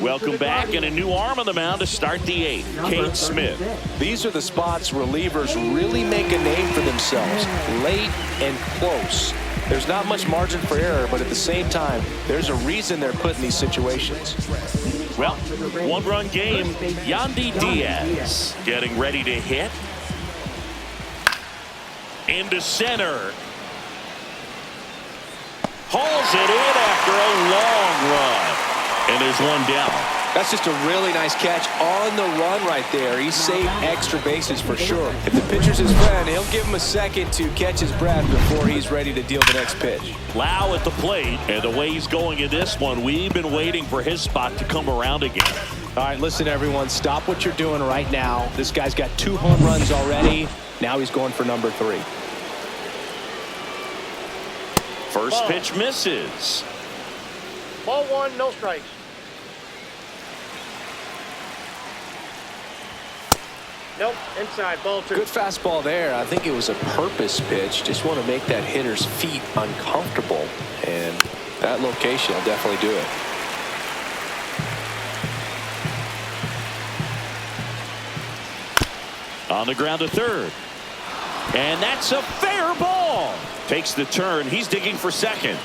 Welcome back, and a new arm on the mound to start the 8th. Cade Smith. These are the spots relievers really make a name for themselves. Late and close. There's not much margin for error, but at the same time, there's a reason they're put in these situations. Well, one-run game. Yandy Diaz getting ready to hit. Into center. Hauls it in after a long run. And there's one down. That's just a really nice catch on the run right there. He saved extra bases for sure. If the pitcher's his friend, he'll give him a second to catch his breath before he's ready to deal the next pitch. Lau at the plate, and the way he's going in this one, we've been waiting for his spot to come around again. All right, listen, everyone. Stop what you're doing right now. This guy's got 2 home runs already. Now he's going for number 3. First pitch misses. Ball 1, no strikes. Nope, inside, ball 2. Good fastball there. I think it was a purpose pitch. Just want to make that hitter's feet uncomfortable. And that location will definitely do it. On the ground to third. And that's a fair ball. Takes the turn. He's digging for second.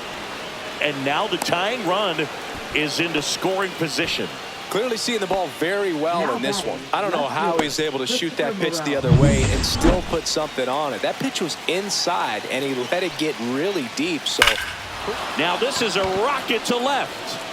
And now the tying run is into scoring position. Clearly seeing the ball very well in this one. I don't know how he's able to shoot that pitch the other way and still put something on it. That pitch was inside, and he let it get really deep. So now this is a rocket to left.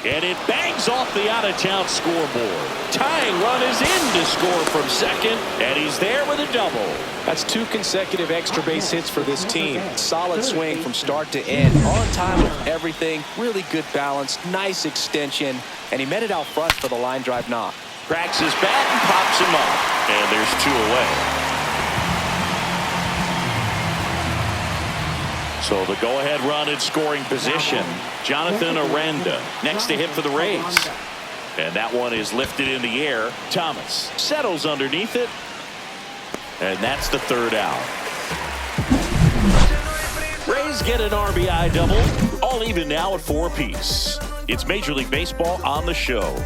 And it bangs off the out-of-town scoreboard. Tying run is in to score from second, and he's there with a double. That's 2 consecutive extra base hits for this team. Solid swing from start to end. On time with everything. Really good balance. Nice extension. And he met it out front for the line drive knock. Cracks his bat and pops him up. And there's 2 away. So the go-ahead run in scoring position. Jonathan Aranda next to hit for the Rays. And that one is lifted in the air. Thomas settles underneath it. And that's the 3rd out. Rays get an RBI double. All even now at 4 apiece. It's Major League Baseball on the show.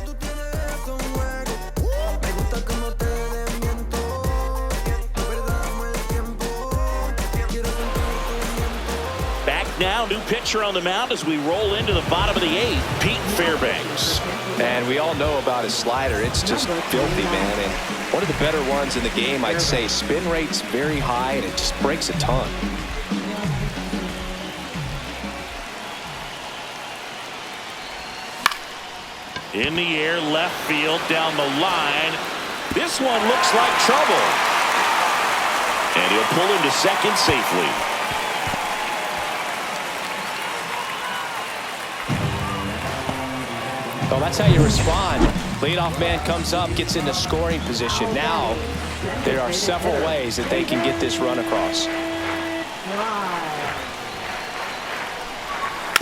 Now, new pitcher on the mound as we roll into the bottom of the 8th, Pete Fairbanks. And we all know about his slider. It's just filthy, man. And one of the better ones in the game, I'd say. Spin rate's very high, and it just breaks a ton. In the air, left field, down the line. This one looks like trouble. And he'll pull him to second safely. Well, that's how you respond. Leadoff man comes up, gets into scoring position. Now, there are several ways that they can get this run across.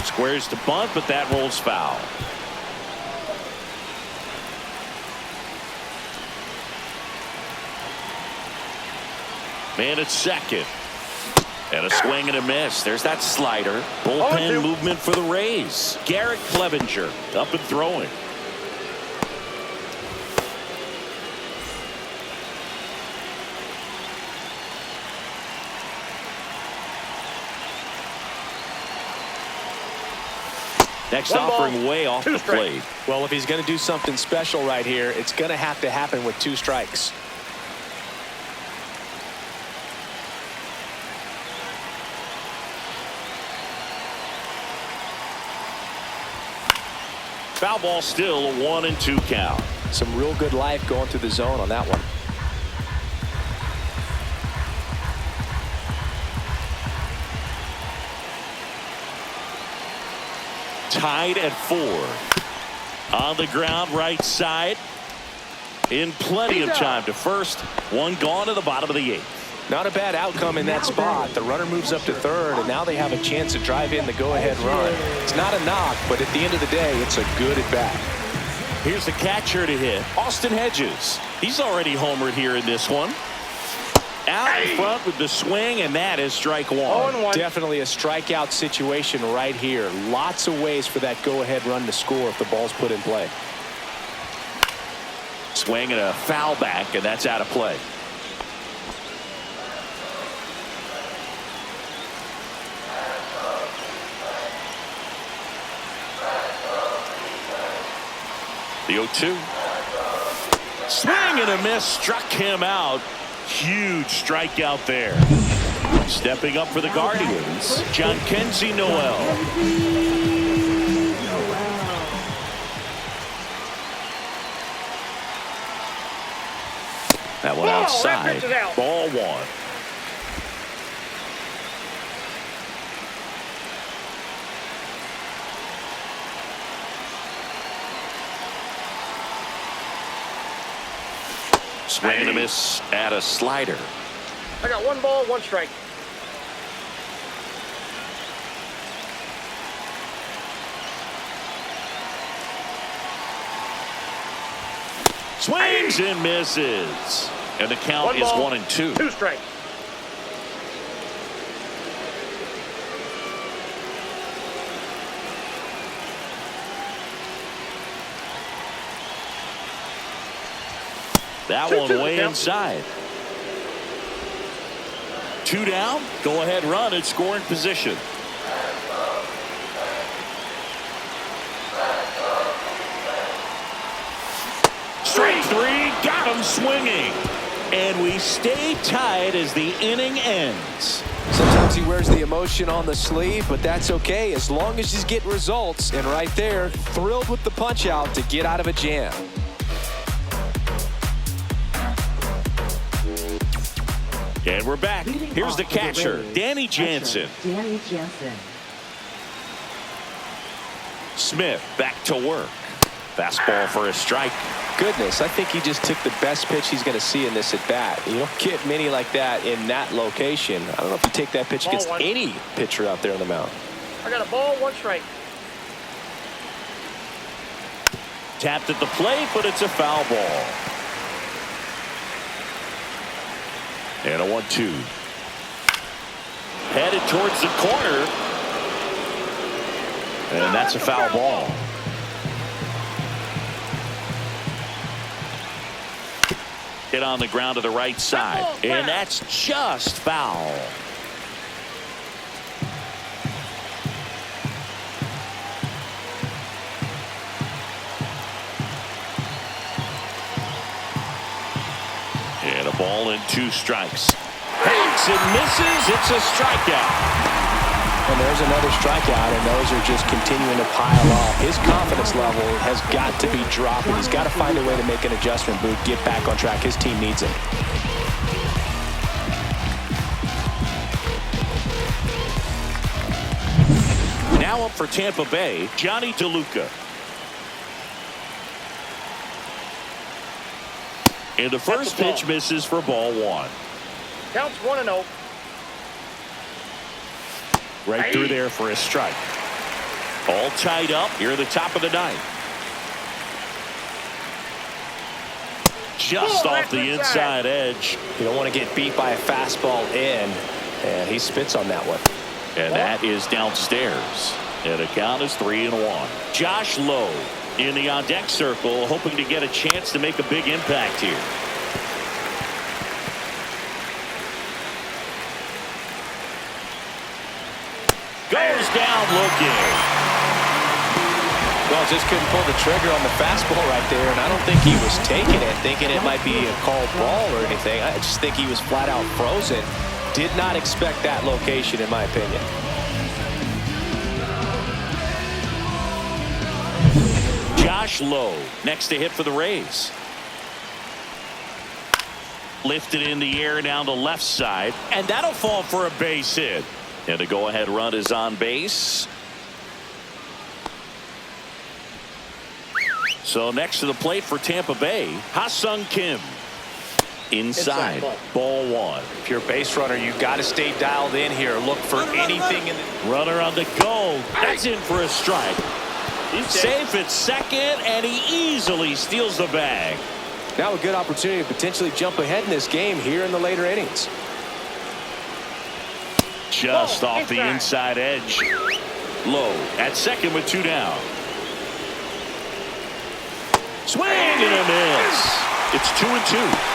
Squares to bunt, but that rolls foul. Man at second. And a swing and a miss. There's that slider. Bullpen movement for the Rays. Garrett Clevenger up and throwing. Next offering way off the plate. Well, if he's going to do something special right here, it's going to have to happen with 2 strikes. Foul ball still, a 1-2 count. Some real good life going through the zone on that one. Tied at 4. On the ground, right side. In plenty of time to first. One gone to the bottom of the 8th. Not a bad outcome in that spot. The runner moves up to third, and now they have a chance to drive in the go-ahead run. It's not a knock, but at the end of the day, it's a good at-bat. Here's the catcher to hit. Austin Hedges. He's already homered here in this one. Out in front with the swing, and that is strike 1. Definitely a strikeout situation right here. Lots of ways for that go-ahead run to score if the ball's put in play. Swing and a foul back, and that's out of play. The 0-2. Swing and a miss, struck him out. Huge strikeout there. Stepping up for the Guardians, Jhonkensy Noel. That one outside. Ball 1. Swing and a miss at a slider. I got 1 ball, 1 strike. Swings and misses. And the count is 1-2. 2 strikes. That one way inside. 2 down. Go ahead run in scoring position. swinging. And we stay tied as the inning ends. Sometimes he wears the emotion on the sleeve, but that's okay as long as he's getting results. And right there, thrilled with the punch out to get out of a jam. And we're back. Here's the catcher, Danny Jansen. Danny Jansen. Smith back to work. Fastball for a strike. Goodness, I think he just took the best pitch he's going to see in this at bat. You don't get many like that in that location. I don't know if you take that pitch against any pitcher out there on the mound. I got a ball, 1 strike. Tapped at the plate, but it's a foul ball. And a 1-2. Headed towards the corner. And that's a foul ball. Hit on the ground to the right side. And that's just foul. And a ball and 2 strikes. Hits and misses. It's a strikeout. And there's another strikeout, and those are just continuing to pile up. His confidence level has got to be dropping. He's got to find a way to make an adjustment, Boog, get back on track. His team needs him. Now up for Tampa Bay, Johnny DeLuca. And the first pitch misses for ball 1. Counts 1-0. Right through there for a strike. All tied up here at the top of the 9th. Just off the inside edge. You don't want to get beat by a fastball in, and he spits on that one. And that is downstairs. And the count is 3-1. Josh Lowe in the on-deck circle, hoping to get a chance to make a big impact here. Goes down looking. Well, just couldn't pull the trigger on the fastball right there, and I don't think he was taking it, thinking it might be a called ball or anything. I just think he was flat out frozen. Did not expect that location, in my opinion. Josh Lowe next to hit for the Rays. Lifted in the air down the left side, and that'll fall for a base hit. And the go-ahead run is on base. So next to the plate for Tampa Bay, Ha-Sung Kim. Inside, ball 1. If you're a base runner, you got to stay dialed in here. Look for anything in the... Runner on the go. That's in for a strike. He's safe at second, and he easily steals the bag. Now a good opportunity to potentially jump ahead in this game here in the later innings. Just off the inside edge. Low at second with 2 down. Swing and a miss. It's 2-2.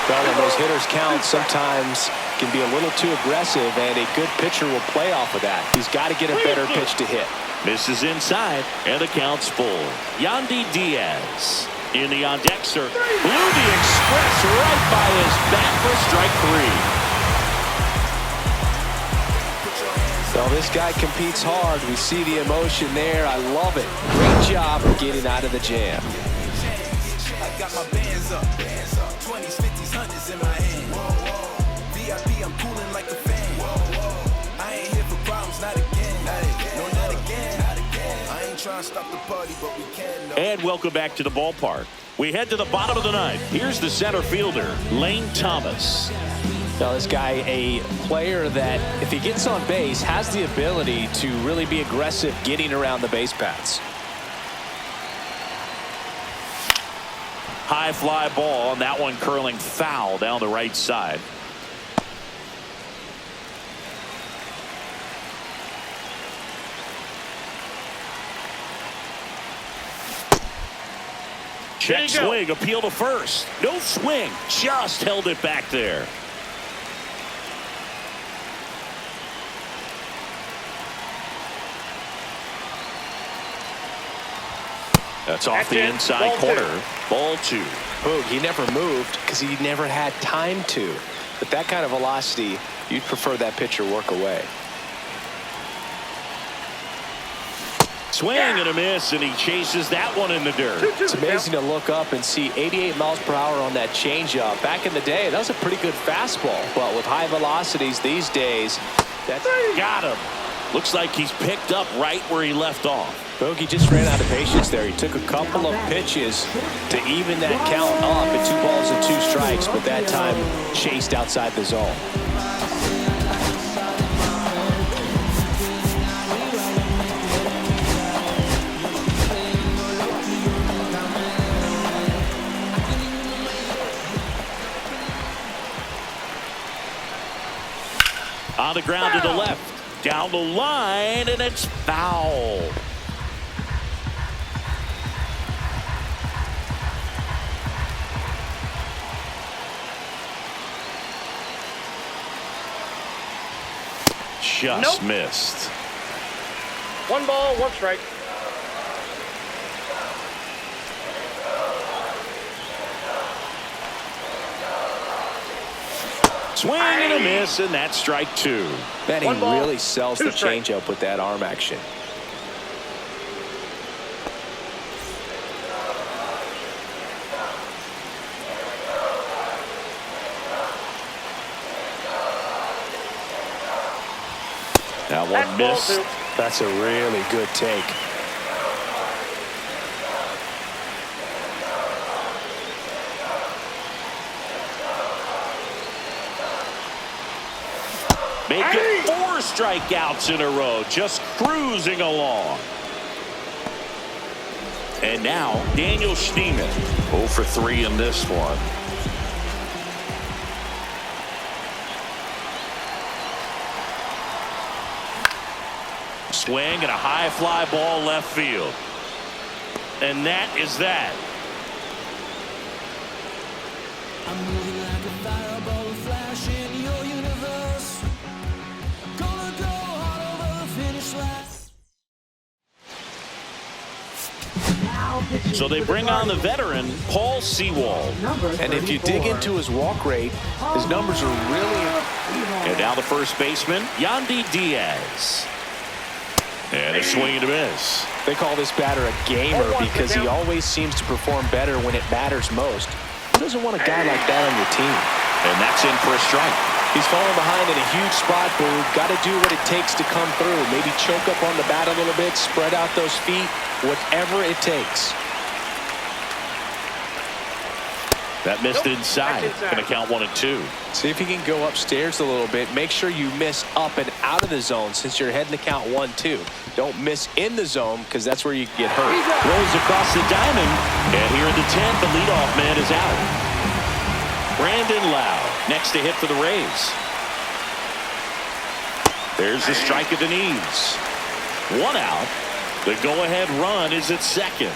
Well, when those hitters count, sometimes can be a little too aggressive, and a good pitcher will play off of that. He's got to get a better pitch to hit. Misses inside, and the count's full. Yandy Diaz in the on-deck circle. Blew the express right by his bat for strike 3. So this guy competes hard. We see the emotion there. I love it. Great job of getting out of the jam. I got my bands up, 20s, 50s, 100s in my hand. VIP, I'm cooling like a fan. I ain't here for problems, not again. No, not again. I ain't trying to stop the party, but we can. And welcome back to the ballpark. We head to the bottom of the 9th. Here's the center fielder, Lane Thomas. Now this guy, a player that if he gets on base has the ability to really be aggressive getting around the base paths. High fly ball, and that one curling foul down the right side. Check swing, appeal to first. No swing, just held it back there. That's off the That's it. inside Ball corner. Ball 2. Boog, he never moved because he never had time to. But that kind of velocity, you'd prefer that pitcher work away. Swing and a miss, and he chases that one in the dirt. It's amazing to look up and see 88 miles per hour on that changeup. Back in the day, that was a pretty good fastball. But with high velocities these days, that's Got him. Looks like he's picked up right where he left off. Bogey just ran out of patience there. He took a couple of pitches to even that count up at 2 balls and 2 strikes, but that time chased outside the zone. On the ground to the left. Down the line, and it's foul. Just missed. 1 ball, 1 strike. Swing and a miss, and that's strike 2. Man, he 1 ball, really sells 2 the strikes. changeup with that arm action. That one That's ball missed. 2. That's a really good take. Make it 4 strikeouts in a row, just cruising along. And now, Daniel Schneemann, 0 for 3 in this one. Swing and a high fly ball left field. And that is that. I'm moving like a fireball, a flash in your universe. Gonna go hard over the finish line. Now pitching So they for the bring on the Guardians, veteran, Paul Sewald. number And if you dig 34. into his walk rate, his numbers are really... And now the first baseman, Yandy Diaz. And a swing and a miss. They call this batter a gamer because he always seems to perform better when it matters most. Who doesn't want a guy like that on your team? And that's in for a strike. He's falling behind in a huge spot, Boog. Got to do what it takes to come through. Maybe choke up on the bat a little bit, spread out those feet, whatever it takes. That missed inside. That's inside. Going to count 1 and 2. See if you can go upstairs a little bit. Make sure you miss up and out of the zone since you're heading to count 1-2. Don't miss in the zone because that's where you get hurt. Throws across the diamond. And here in the 10th, the leadoff man is out. Brandon Lau next to hit for the Rays. There's the strike at the knees. 1 out. The go-ahead run is at second.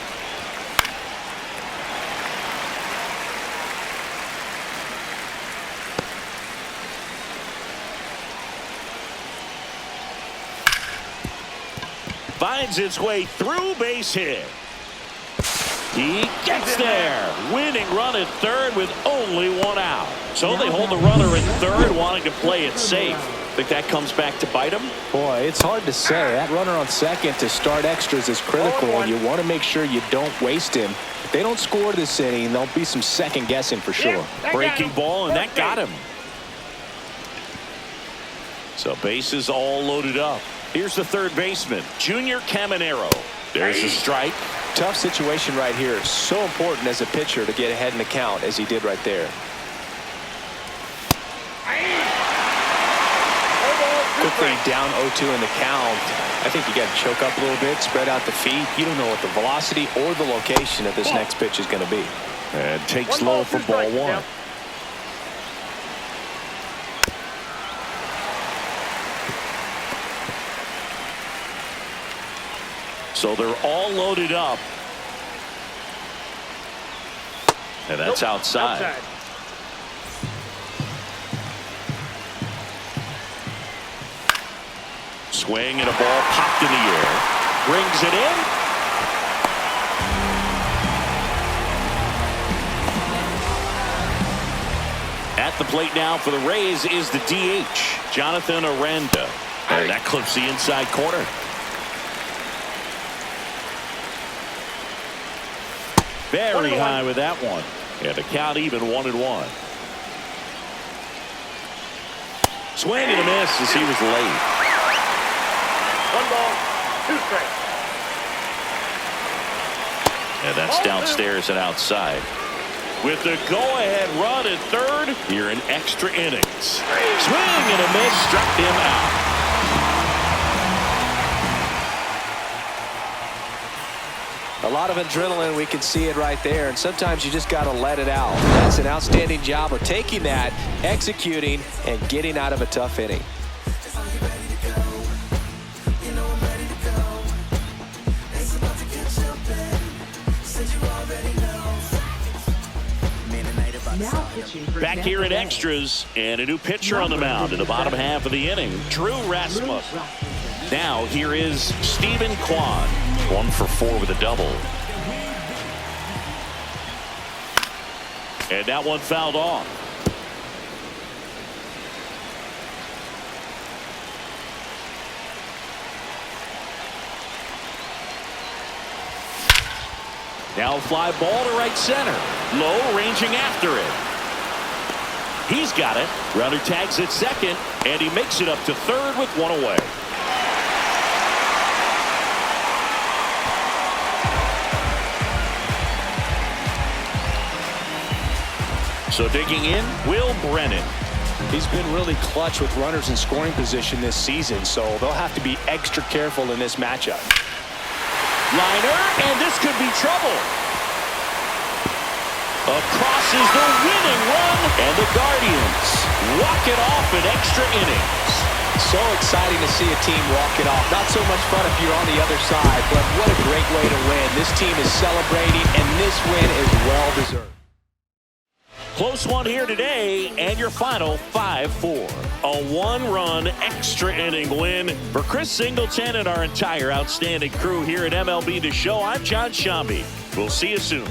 Finds its way through, base hit. He gets there. Winning run at third with only 1 out. So they hold the runner at third, wanting to play it safe. Think that comes back to bite him? Boy, it's hard to say. That runner on second to start extras is critical, and you want to make sure you don't waste him. If they don't score this inning, there'll be some second guessing for sure. Breaking ball, and that got him. So bases all loaded up. Here's the third baseman, Junior Caminero. There's a strike. Tough situation right here. So important as a pitcher to get ahead in the count as he did right there. Quickly down 0-2 in the count. I think you got to choke up a little bit, spread out the feet. You don't know what the velocity or the location of this next pitch is going to be. And takes 1 low ball, for 2 ball strikes, 1. yeah. So they're all loaded up. And that's outside. Swing and a ball popped in the air. Brings it in. At the plate now for the Rays is the DH, Jonathan Aranda. And that clips the inside corner. Very high with that one. And the count even 1-1. Swing and a miss as he was late. 1 ball, 2 strikes. And that's downstairs and outside. With the go-ahead run at third, here in extra innings. Swing and a miss, struck him out. A lot of adrenaline, we can see it right there, and sometimes you just got to let it out. That's an outstanding job of taking that, executing, and getting out of a tough inning. Now pitching for Back here in extras, and a new pitcher on the mound in the bottom half of the inning, Drew Rasmussen. Now here is Stephen Kwan, 1 for 4 with a double. And that one fouled off. Now fly ball to right center. Low ranging after it. He's got it. Runner tags at second, and he makes it up to third with 1 away. So digging in, Will Brennan. He's been really clutch with runners in scoring position this season, so they'll have to be extra careful in this matchup. Liner, and this could be trouble. Across is the winning run, and the Guardians walk it off in extra innings. So exciting to see a team walk it off. Not so much fun if you're on the other side, but what a great way to win. This team is celebrating, and this win is well-deserved. Close one here today, and your final 5-4. A 1-run extra inning win for Chris Singleton and our entire outstanding crew here at MLB The Show. I'm John Shambi. We'll see you soon.